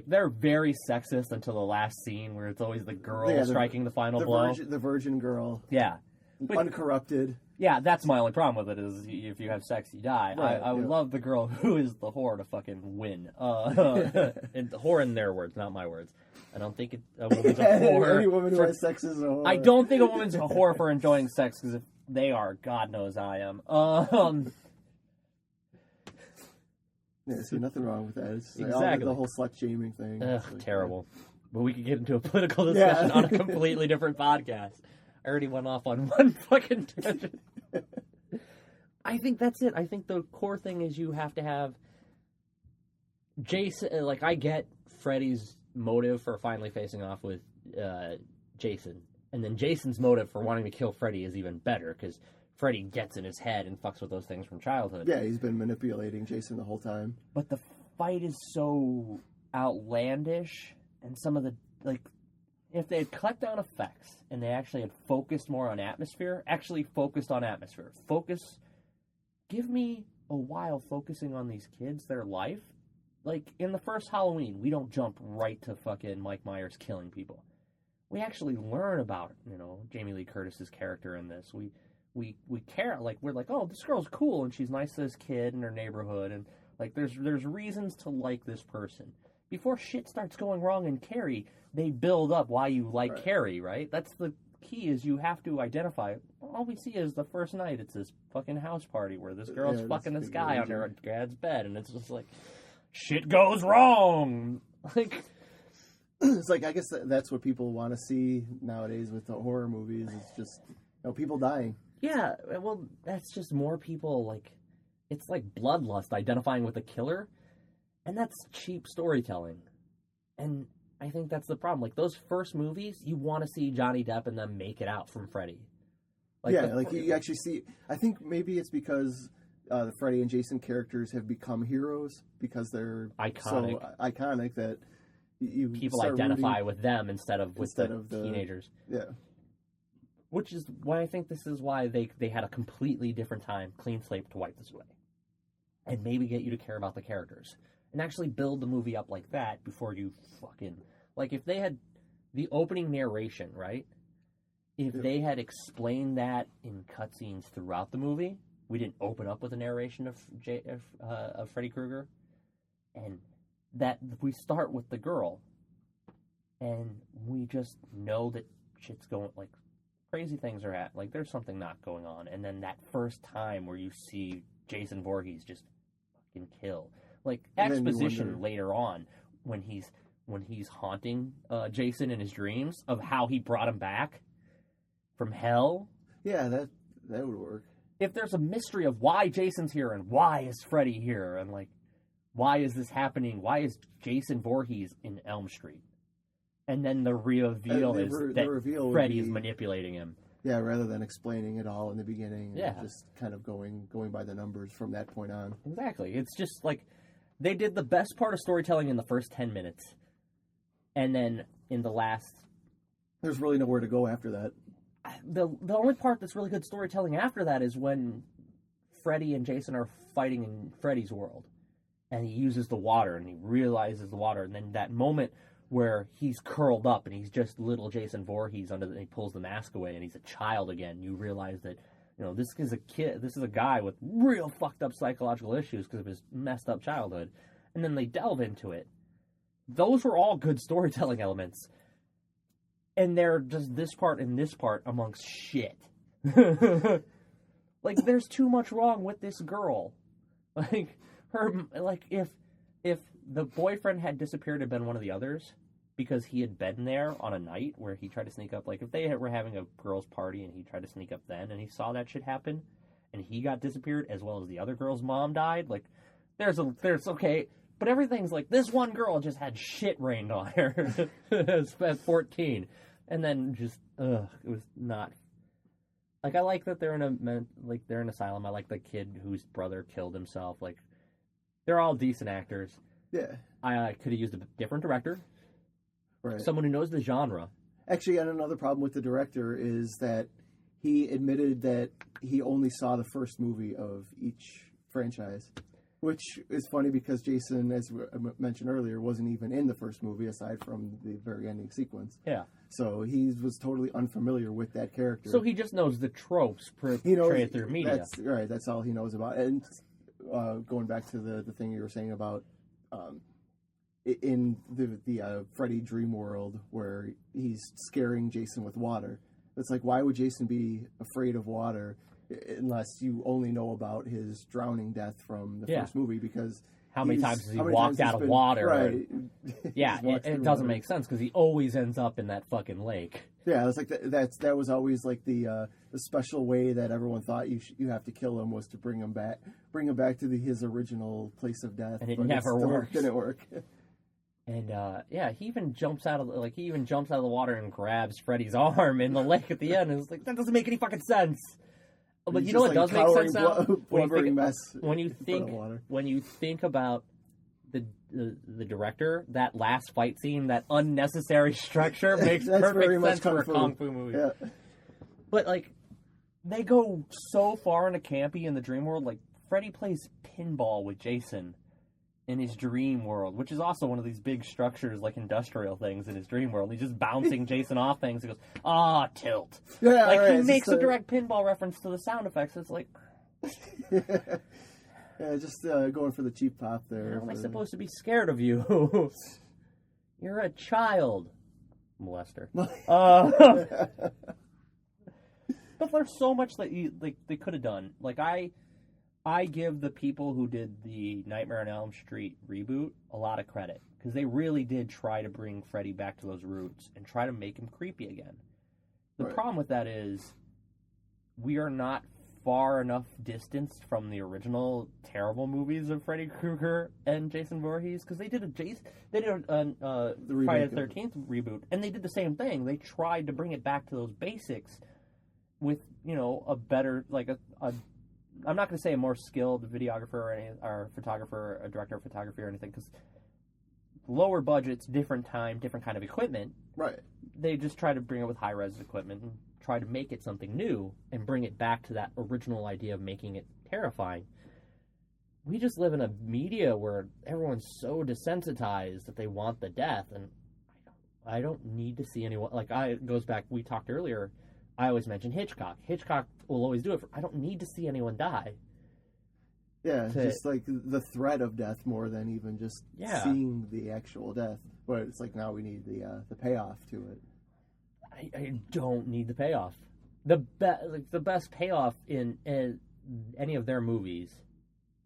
They're very sexist until the last scene where it's always the girl striking the final blow. The virgin girl. Yeah. Uncorrupted. Yeah, that's my only problem with it is if you have sex, you die. Right, I would love the girl who is the whore to fucking win. And the whore in their words, not my words. I don't think a woman's a whore. Any woman who has sex is a whore. I don't think a woman's a whore for enjoying sex, because if they are, God knows I am. Yeah, see, nothing wrong with that. It's exactly. The whole slut-shaming thing. Ugh, terrible. But we could get into a political discussion on a completely different podcast. I already went off on one fucking tangent. I think that's it. I think the core thing is you have to have Jason. I get Freddy's motive for finally facing off with Jason. And then Jason's motive for wanting to kill Freddy is even better, because Freddy gets in his head and fucks with those things from childhood. Yeah, he's been manipulating Jason the whole time. But the fight is so outlandish, and some of the, like, if they had cut down effects and they actually had focused more on atmosphere, give me a while focusing on these kids, their life. Like, in the first Halloween, we don't jump right to fucking Mike Myers killing people. We actually learn about, Jamie Lee Curtis's character in this. We care, like, we're like, oh, this girl's cool, and she's nice to this kid in her neighborhood, and, like, there's reasons to like this person. Before shit starts going wrong in Carrie, they build up why you like Carrie, right? That's the key, is you have to identify. All we see is the first night, it's this fucking house party where this girl's fucking this guy under her dad's bed, and it's just like, shit goes wrong! Like, it's like, I guess that's what people want to see nowadays with the horror movies. It's just, people dying. Yeah, well, that's just more people, like, it's like bloodlust, identifying with a killer, and that's cheap storytelling. And I think that's the problem. Like, those first movies, you want to see Johnny Depp and them make it out from Freddy. Like, you actually see, I think maybe it's because the Freddy and Jason characters have become heroes, because they're so iconic that people identify with them instead of the teenagers. Yeah. Which is why I think this is why they had a completely different time, clean slate, to wipe this away. And maybe get you to care about the characters. And actually build the movie up like that before you fucking... Like, if they had the opening narration, right? If they had explained that in cutscenes throughout the movie, we didn't open up with a narration of Freddy Krueger, and that we start with the girl, and we just know that shit's going, like, crazy things are like, there's something not going on, and then that first time where you see Jason Voorhees just fucking kill, like, exposition later on when he's haunting Jason in his dreams of how he brought him back from hell. Yeah, that would work. If there's a mystery of why Jason's here and why is Freddy here, and, like, why is this happening? Why is Jason Voorhees in Elm Street? And then the reveal is that Freddy is manipulating him. Yeah, rather than explaining it all in the beginning. And just kind of going by the numbers from that point on. Exactly. It's just like, they did the best part of storytelling in the first 10 minutes. And then in the last... There's really nowhere to go after that. The only part that's really good storytelling after that is when Freddy and Jason are fighting in Freddy's world. And he uses the water, and he realizes the water. And then that moment where he's curled up, and he's just little Jason Voorhees and he pulls the mask away, and he's a child again. You realize that, this is a kid. This is a guy with real fucked up psychological issues because of his messed up childhood. And then they delve into it. Those were all good storytelling elements. And they're just this part and this part amongst shit. Like, there's too much wrong with this girl. Like, if the boyfriend had disappeared and been one of the others, because he had been there on a night where he tried to sneak up, like, if they were having a girls' party and he tried to sneak up then, and he saw that shit happen, and he got disappeared, as well as the other girl's mom died, like, there's okay, but everything's like, this one girl just had shit rained on her at 14, and then just, it was not, like, I like that they're in an asylum. I like the kid whose brother killed himself. Like, they're all decent actors. Yeah. I could have used a different director. Right. Someone who knows the genre. Actually, and another problem with the director is that he admitted that he only saw the first movie of each franchise. Which is funny because Jason, as I mentioned earlier, wasn't even in the first movie aside from the very ending sequence. Yeah. So he was totally unfamiliar with that character. So he just knows the tropes portrayed through media. That's right. That's all he knows about. And going back to the thing you were saying about in the Freddy dream world where he's scaring Jason with water. It's like, why would Jason be afraid of water unless you only know about his drowning death from the first movie? Because how many times has he walked out of water? Right. Yeah, it doesn't make sense because he always ends up in that fucking lake. Yeah, it's like that was always like the special way that everyone thought you have to kill him was to bring him back to his original place of death, and it never worked. Didn't work. And he even jumps out of the water and grabs Freddy's arm in the lake at the end. And it's like, that doesn't make any fucking sense. But He's you know just, what does make sense now? Blubbering mess. When you think about the director, that last fight scene, that unnecessary structure makes perfect sense for a kung fu movie. Yeah. But like, they go so far into campy in the dream world. Like, Freddy plays pinball with Jason in his dream world, which is also one of these big structures, like industrial things in his dream world. He's just bouncing Jason off things. He goes, tilt. Yeah, like, right. he makes a direct pinball reference to the sound effects. It's like... Yeah, just going for the cheap pop there. How am I supposed to be scared of you? You're a child. Molester. But there's so much that they could have done. Like, I give the people who did the Nightmare on Elm Street reboot a lot of credit, because they really did try to bring Freddy back to those roots and try to make him creepy again. The problem with that is we are not far enough distanced from the original terrible movies of Freddy Krueger and Jason Voorhees, because they did a Friday the 13th reboot, and they did the same thing. They tried to bring it back to those basics with, a better, like I'm not going to say a more skilled videographer or photographer, a director of photography or anything, because lower budgets, different time, different kind of equipment. Right. They just try to bring it with high-res equipment and try to make it something new and bring it back to that original idea of making it terrifying. We just live in a media where everyone's so desensitized that they want the death, and I don't need to see anyone... Like, it goes back, we talked earlier, I always mention Hitchcock. Hitchcock will always do it. I don't need to see anyone die. Yeah, just like the threat of death more than even just seeing the actual death. But it's like now we need the payoff to it. I don't need the payoff. The best payoff in any of their movies.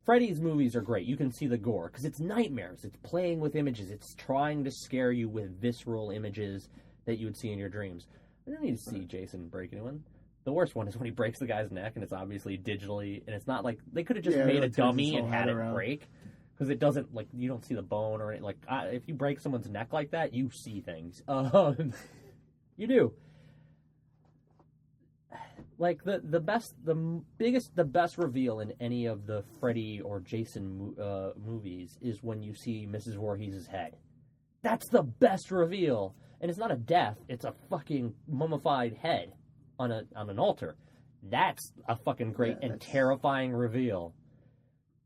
Freddy's movies are great. You can see the gore because it's nightmares. It's playing with images. It's trying to scare you with visceral images that you would see in your dreams. I don't need to see Jason break anyone. The worst one is when he breaks the guy's neck and it's obviously digitally, and it's not like they could have just made a dummy and had it break, because it doesn't, like, you don't see the bone or anything. Like, if you break someone's neck like that, you see things. You do. Like, the best reveal in any of the Freddy or Jason movies is when you see Mrs. Voorhees' head. That's the best reveal. And it's not a death, it's a fucking mummified head on an altar. That's a fucking great and terrifying reveal.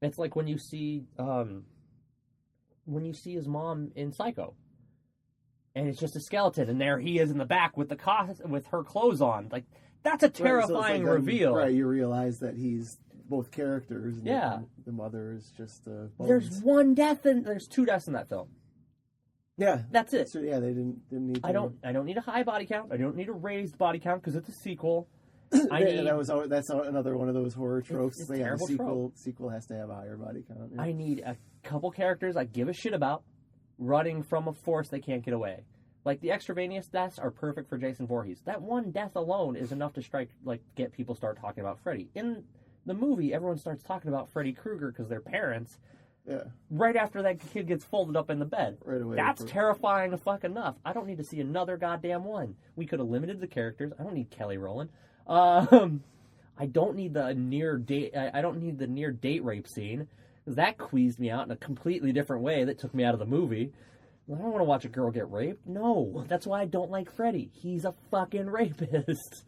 It's like when you see his mom in Psycho, and it's just a skeleton, and there he is in the back with with her clothes on. Like, that's a terrifying reveal. Right, you realize that he's both characters. And the mother is just There's one death, and there's two deaths in that film. Yeah, that's it. So they didn't need. I don't need a high body count. I don't need a raised body count because it's a sequel. That's another one of those horror tropes. It's a terrible trope. Sequel has to have a higher body count. Yeah. I need a couple characters I give a shit about running from a force they can't get away. Like, the extraneous deaths are perfect for Jason Voorhees. That one death alone is enough to get people start talking about Freddy. In the movie, everyone starts talking about Freddy Krueger because they're parents. Yeah. Right after that kid gets folded up in the bed. Right away. That's terrifying enough. I don't need to see another goddamn one. We could have limited the characters. I don't need Kelly Rowland. I don't need the near date rape scene, because that queased me out in a completely different way that took me out of the movie. I don't want to watch a girl get raped. No, that's why I don't like Freddy. He's a fucking rapist.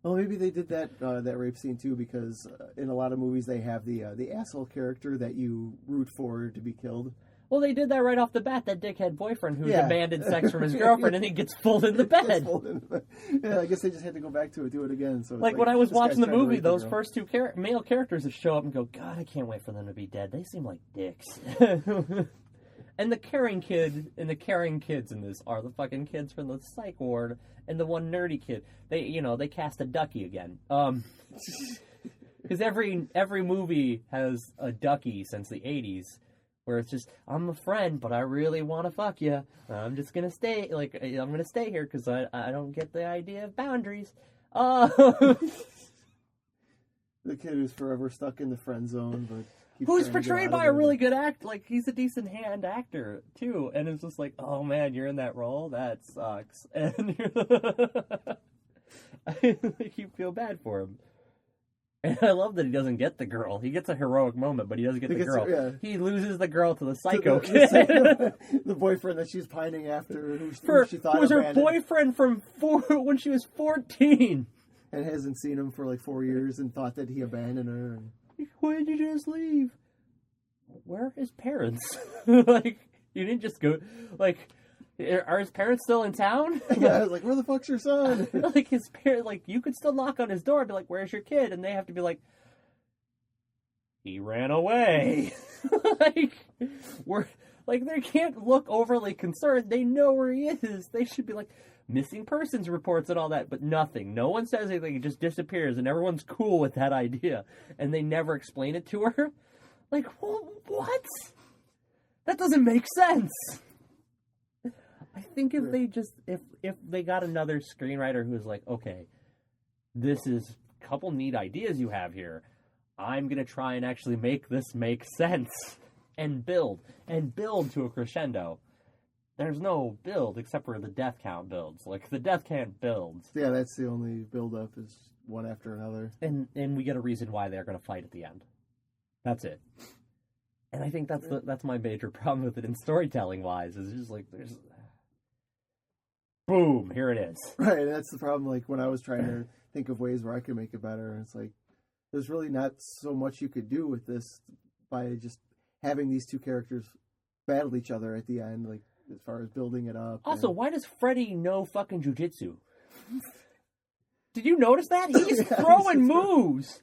Well, maybe they did that rape scene too, because in a lot of movies they have the asshole character that you root for to be killed. Well, they did that right off the bat. That dickhead boyfriend who demanded sex from his girlfriend, and he gets folded in the bed. Yeah, I guess they just had to go back to it, do it again. So like when I was watching the movie, those first two male characters that show up and go, God, I can't wait for them to be dead. They seem like dicks. And the caring kid and the caring kids in this are the fucking kids from the psych ward and the one nerdy kid. They cast a ducky again. Because every movie has a ducky since the 80s, where it's just, I'm a friend, but I really want to fuck you. I'm just gonna stay. Like, I'm gonna stay here because I don't get the idea of boundaries. The kid who's forever stuck in the friend zone, but who's portrayed by a really good actor. Like, he's a decent hand actor too, and it's just like, oh man, you're in that role. That sucks, and I feel bad for him. And I love that he doesn't get the girl. He gets a heroic moment, but he doesn't get the girl. Yeah. He loses the girl to the psycho kid. The boyfriend that she's pining after, who she thought who was her abandoned. boyfriend from when she was 14. And hasn't seen him for like 4 years and thought that he abandoned her. Why did you just leave? Where are his parents? Like, you didn't just go... Like, are his parents still in town? Yeah, I was like, where the fuck's your son? Like, his parents... Like, you could still knock on his door and be like, where's your kid? And they have to be like, he ran away. Like, they can't look overly concerned. They know where he is. They should be like... missing persons reports and all that, but nothing. No one says anything. It just disappears, and everyone's cool with that idea. And they never explain it to her. Like, what? That doesn't make sense. I think if they just, if they got another screenwriter who was like, okay, this is a couple neat ideas you have here. I'm going to try and actually make this make sense. And build to a crescendo. There's no build except for the death count builds. Like, the death count builds. Yeah, that's the only build-up is one after another. And we get a reason why they're going to fight at the end. That's it. And I think that's my major problem with it in storytelling-wise, is just like, there's... Boom, here it is. Right, and that's the problem, like, when I was trying to think of ways where I could make it better, and it's like, there's really not so much you could do with this by just having these two characters battle each other at the end, like, as far as building it up. Also, why does Freddy know fucking jujitsu? Did you notice that? He's throwing moves!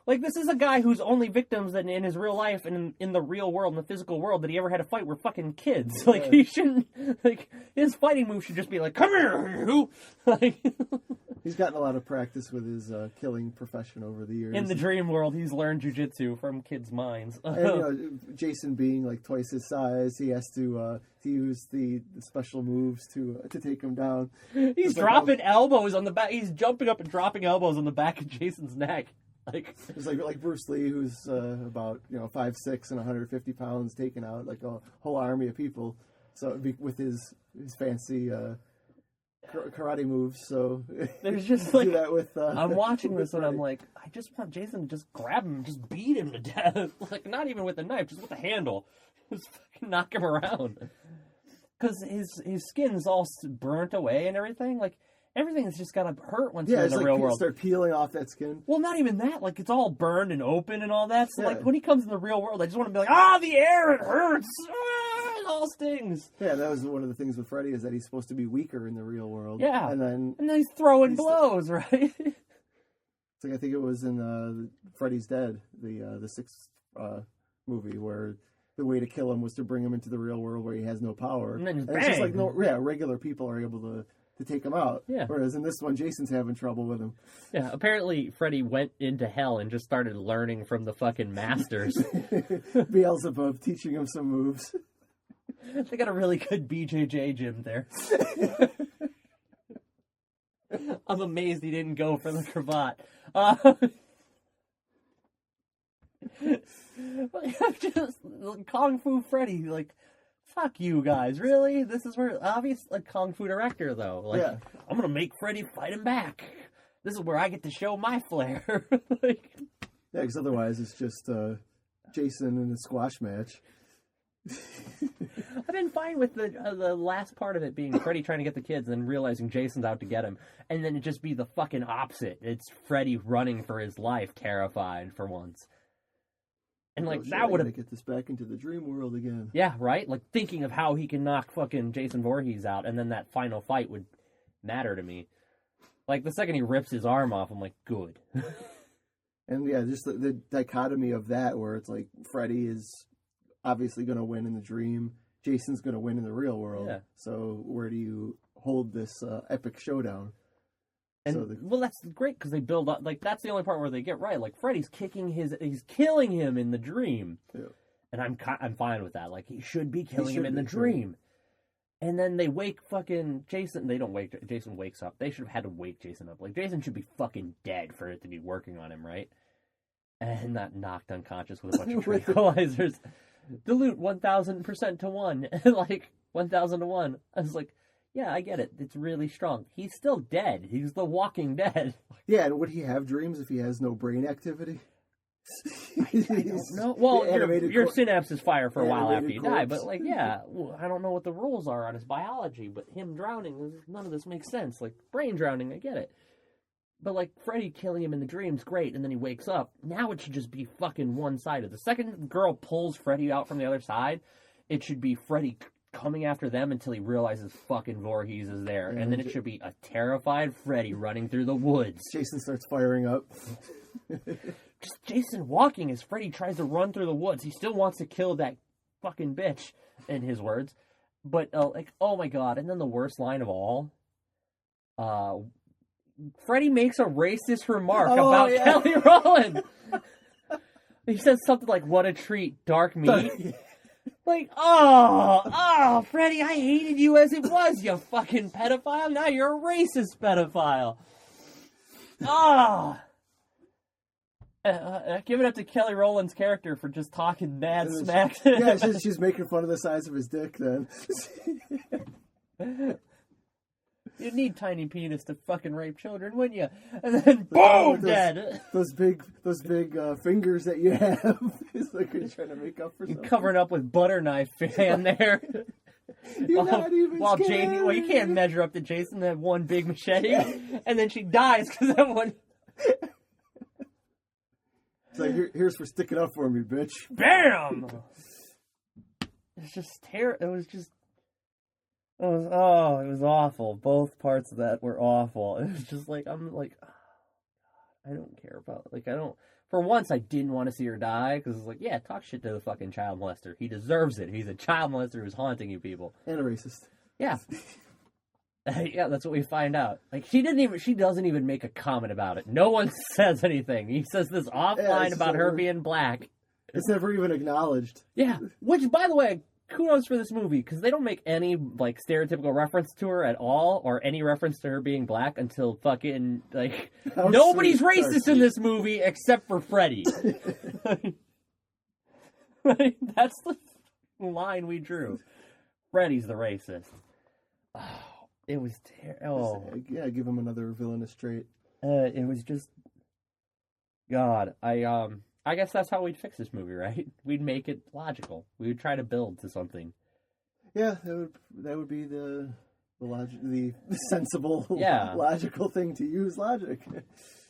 Like, this is a guy whose only victims in his real life and in the real world, in the physical world, that he ever had a fight were fucking kids. Like, he shouldn't... Like, his fighting move should just be like, come here, you! Like... He's gotten a lot of practice with his killing profession over the years. In the dream world, he's learned jujitsu from kids' minds. And, Jason being like twice his size, he has to use the special moves to take him down. He's dropping elbows on the back. He's jumping up and dropping elbows on the back of Jason's neck. Like it's like Bruce Lee, who's about 5'6" and 150 pounds, taking out like a whole army of people. So with his fancy. Karate moves, so there's just like do that with. I'm watching this and I'm like, I just want Jason to just grab him, and just beat him to death. Like, not even with a knife, just with a handle, just fucking knock him around. Because his skin's all burnt away and everything. Like, everything's just gotta hurt once you're in the real world. Start peeling off that skin. Well, not even that. Like, it's all burned and open and all that. So yeah. like, when he comes in the real world, I just want to be like, the air, it hurts. It all stings. Yeah, that was one of the things with Freddy, is that he's supposed to be weaker in the real world. Yeah, and then he's throwing blows, right? It's like, I think it was in Freddy's Dead, the sixth movie, where the way to kill him was to bring him into the real world where he has no power. And then it's just like regular people are able to take him out. Yeah. Whereas in this one, Jason's having trouble with him. Yeah, apparently Freddy went into hell and just started learning from the fucking masters. Beelzebub teaching him some moves. They got a really good BJJ gym there. I'm amazed he didn't go for the cravat. Just Kung Fu Freddy, like, fuck you guys, really? This is where, obvious, like, Kung Fu director, though. Like, yeah. I'm gonna make Freddy fight him back. This is where I get to show my flair. Like, yeah, because otherwise it's just Jason in a squash match. I've been fine with the last part of it being Freddy trying to get the kids and then realizing Jason's out to get him. And then it just be the fucking opposite. It's Freddy running for his life, terrified for once. And like, that would have... get this back into the dream world again. Yeah, right? Like, thinking of how he can knock fucking Jason Voorhees out, and then that final fight would matter to me. Like, the second he rips his arm off, I'm like, good. And yeah, just the dichotomy of that, where it's like, Freddy is obviously going to win in the dream, Jason's going to win in the real world. Yeah. So where do you hold this epic showdown? And well, that's great because they build up. Like, that's the only part where they get right. Like, Freddy's he's killing him in the dream, yeah. And I'm fine with that. Like, he should be killing him in the dream. And then they wake fucking Jason. They don't wake Jason. Wakes up. They should have had to wake Jason up. Like, Jason should be fucking dead for it to be working on him, right? And not knocked unconscious with a bunch of tranquilizers. Dilute 1,000% to 1, like 1,000 to 1. I was like, yeah, I get it. It's really strong. He's still dead. He's the Walking Dead. Yeah, and would he have dreams if he has no brain activity? I don't know. Well, your synapses fire for a while after you die, but like, yeah, I don't know what the rules are on his biology, but him drowning, none of this makes sense. Like, brain drowning, I get it. But like, Freddy killing him in the dreams, great, and then he wakes up. Now it should just be fucking one-sided. The second the girl pulls Freddy out from the other side, it should be Freddy coming after them until he realizes fucking Voorhees is there. And then it should be a terrified Freddy running through the woods. Jason starts firing up. Just Jason walking as Freddy tries to run through the woods. He still wants to kill that fucking bitch, in his words. But, like, oh my god. And then the worst line of all, Freddy makes a racist remark about Kelly Rowland. He says something like, what a treat, dark meat. Like, oh, Freddy, I hated you as it was, you fucking pedophile. Now you're a racist pedophile. Give it up to Kelly Rowland's character for just talking bad smack. Yeah, she's making fun of the size of his dick then. You'd need tiny penis to fucking rape children, wouldn't you? And then, boom, dead. Those big fingers that you have. It's like you're trying to make up for something. Covering up with butter knife hand there. You're not even scared. Jamie, well, you can't measure up to Jason, that one big machete. And then she dies because that one... It's like, here's for sticking up for me, bitch. Bam! It's just terrible. It was just... it was awful. Both parts of that were awful. It was just like, I'm like, oh, God, I don't care about, like, I don't, for once I didn't want to see her die, because it's like, yeah, talk shit to the fucking child molester. He deserves it. He's a child molester who's haunting you people. And a racist. Yeah. Yeah, that's what we find out. Like, she doesn't even make a comment about it. No one says anything. He says this offline about her being black. It's never even acknowledged. Yeah. Which, by the way, kudos for this movie, because they don't make any, like, stereotypical reference to her at all, or any reference to her being black until fucking, like, nobody's racist in this movie except for Freddy. Like, that's the line we drew. Freddy's the racist. Oh, it was terrible. Yeah, give him another villainous trait. It was just... God, I guess that's how we'd fix this movie, right? We'd make it logical. We would try to build to something. Yeah, that would be the sensible, logical thing to use logic.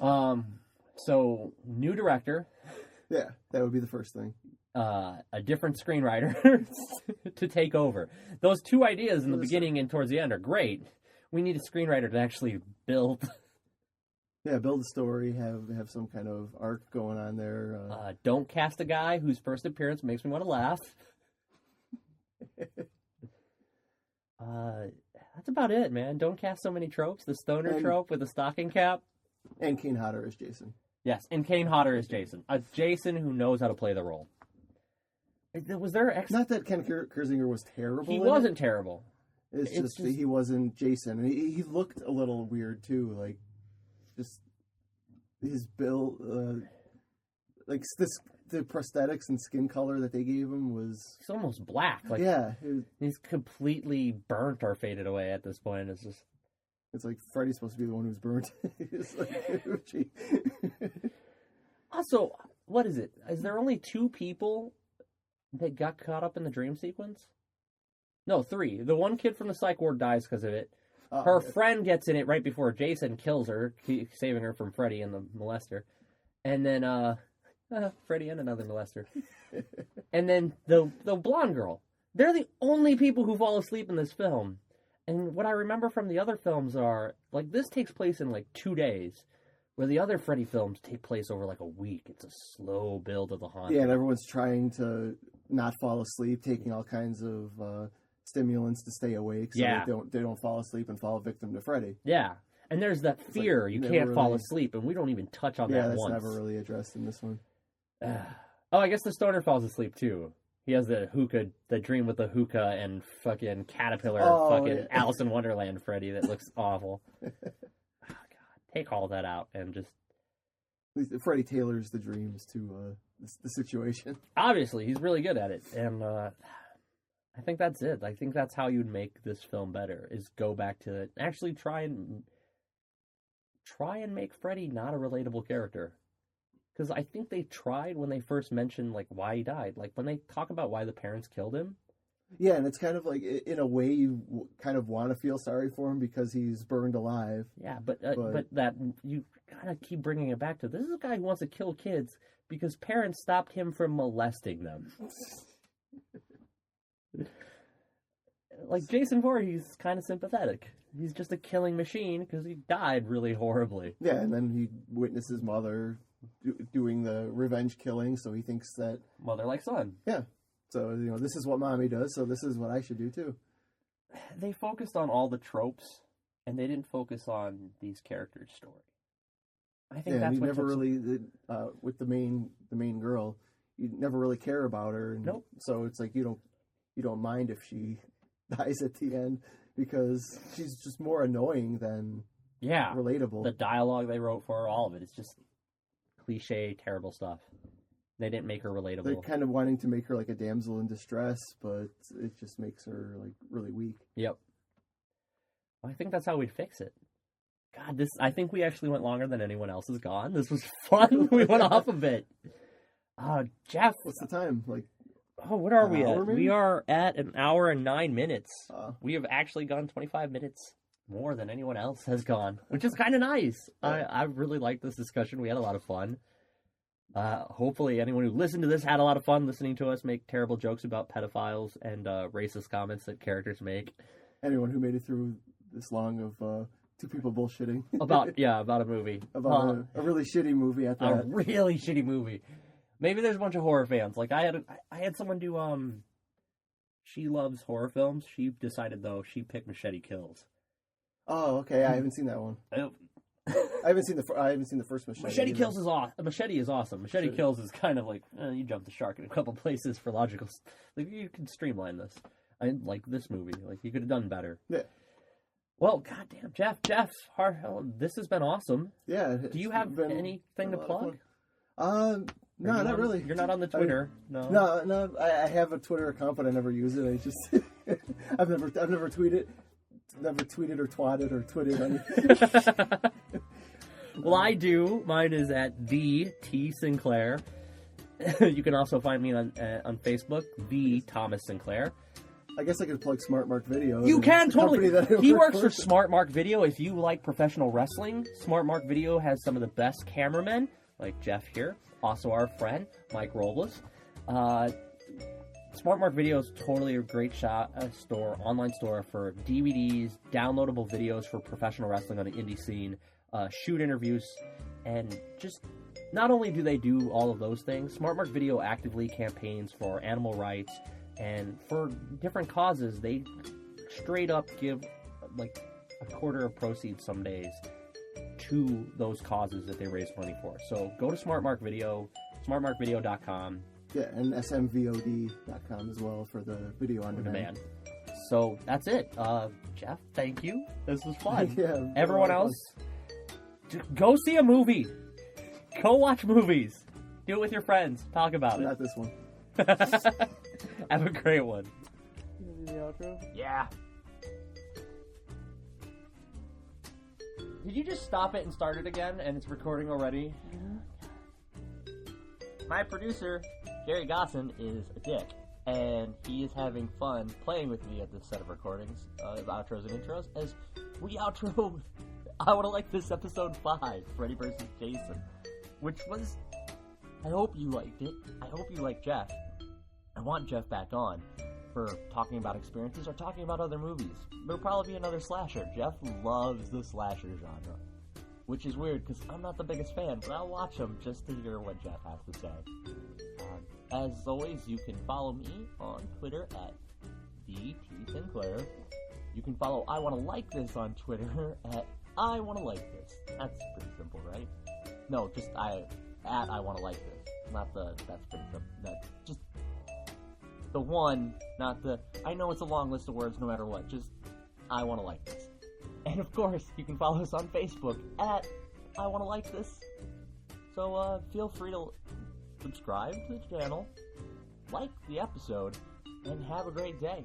So new director. Yeah, that would be the first thing. A different screenwriter to take over. Those two ideas in the beginning and towards the end are great. We need a screenwriter to actually build. Yeah, build a story, have some kind of arc going on there. Don't cast a guy whose first appearance makes me want to laugh. That's about it, man. Don't cast so many tropes. The stoner trope with the stocking cap. And Kane Hodder as Jason. Yes, and Kane Hodder as Jason. A Jason who knows how to play the role. Was there... Not that Ken Kirzinger was terrible. He wasn't terrible. It's just he wasn't Jason. He looked a little weird, too. Like, just his build, like the prosthetics and skin color that they gave him was... He's almost black. Like, yeah. He's completely burnt or faded away at this point. It's just... It's like Freddy's supposed to be the one who's burnt. It's like, also, what is it? Is there only 2 people that got caught up in the dream sequence? No, 3. The one kid from the psych ward dies because of it. Her friend gets in it right before Jason kills her, saving her from Freddy and the molester. And then, Freddy and another molester. And then the blonde girl. They're the only people who fall asleep in this film. And what I remember from the other films are, like, this takes place in, like, 2 days, where the other Freddy films take place over, like, a week. It's a slow build of the haunting. Yeah, and everyone's trying to not fall asleep, taking all kinds of stimulants to stay awake, so they don't fall asleep and fall victim to Freddy. Yeah, and there's that fear you can't fall asleep, and we don't even touch on that once. Yeah, that's never really addressed in this one. I guess the stoner falls asleep, too. He has the dream with the hookah and fucking caterpillar, Alice in Wonderland Freddy that looks awful. Oh, God. Take all that out and just... Freddy tailors the dreams to the situation. Obviously, he's really good at it. And I think that's it. I think that's how you'd make this film better, is go back to it. Actually try and make Freddy not a relatable character. Because I think they tried when they first mentioned, like, why he died. Like, when they talk about why the parents killed him. Yeah, and it's kind of like, in a way, you kind of want to feel sorry for him because he's burned alive. Yeah, but that, you gotta keep bringing it back to, this is a guy who wants to kill kids because parents stopped him from molesting them. Like, Jason Voorhees, kind of sympathetic. He's just a killing machine because he died really horribly. Yeah, and then he witnessed his mother doing the revenge killing, so he thinks that... Mother like son. Yeah. So, you know, this is what mommy does, so this is what I should do too. They focused on all the tropes, and they didn't focus on these characters' story. I think that's you what never really, with the main girl, you never really care about her. And nope. So it's like you don't mind if she dies at the end because she's just more annoying than relatable. The dialogue they wrote for her, all of it, it's just cliche, terrible stuff. They didn't make her relatable. They're kind of wanting to make her like a damsel in distress, but it just makes her like really weak. Yep. I think that's how we'd fix it. God, I think we actually went longer than anyone else has gone. This was fun. We went off a bit. Jeff. What's the time? Like, what are we at? Maybe? We are at an hour and 9 minutes. We have actually gone 25 minutes more than anyone else has gone, which is kind of nice. I really like this discussion. We had a lot of fun. Hopefully anyone who listened to this had a lot of fun listening to us make terrible jokes about pedophiles and racist comments that characters make. Anyone who made it through this long of two people bullshitting. about a movie. About a really shitty movie at that. A really shitty movie. Maybe there's a bunch of horror fans. Like, I had someone do, she loves horror films. She decided, though, she picked Machete Kills. Oh, okay. I haven't seen that one. I haven't seen the first Machete. Machete Kills is awesome. Machete is awesome. Machete Kills is kind of like, you jumped the shark in a couple places for logical... Like, you can streamline this. I like this movie. Like, you could have done better. Yeah. Well, goddamn, Jeff, this has been awesome. Yeah. Do you have anything to plug? No, not really. You're not on the Twitter. No. I have a Twitter account, but I never use it. I just I've never tweeted or twatted or twitted anything. Well, I do. Mine is at the T Sinclair. You can also find me on Facebook, the Thomas Sinclair. I guess I could plug Smart Mark Video. You can totally. He works for Smart Mark Video. If you like professional wrestling, Smart Mark Video has some of the best cameramen, like Jeff here. Also our friend, Mike Robles. Smart Mark Video is totally a great online store for DVDs, downloadable videos for professional wrestling on the indie scene, shoot interviews, and just not only do they do all of those things, Smart Mark Video actively campaigns for animal rights, and for different causes. They straight up give like a quarter of proceeds some days to those causes that they raise money for. So go to Smart Mark Video, smartmarkvideo.com. Yeah, and smvod.com as well for the video on demand. So that's it. Jeff, thank you. This was fun. Yeah, everyone else, go see a movie. Go watch movies. Do it with your friends. Talk about it. Not this one. Have a great one. The outro? Yeah. Did you just stop it and start it again and it's recording already? My producer, Gary Gosson, is a dick, and he is having fun playing with me at this set of recordings of outros and intros as we outro I Want to Like This episode 5, Freddy vs. Jason, which was... I hope you liked it. I hope you like Jeff. I want Jeff back on for talking about experiences or talking about other movies. There'll probably be another slasher. Jeff loves the slasher genre, which is weird because I'm not the biggest fan, but I'll watch them just to hear what Jeff has to say. As always, you can follow me on Twitter at @DTSinclair. You can follow I Want to Like This on Twitter at I Want to Like This. That's pretty simple, right? No, just I Want to Like This. Not the, that's pretty simple. Just the one, not the, I know it's a long list of words no matter what, just I Want to Like This. And of course, you can follow us on Facebook at I Want to Like This. So feel free to subscribe to the channel, like the episode, and have a great day.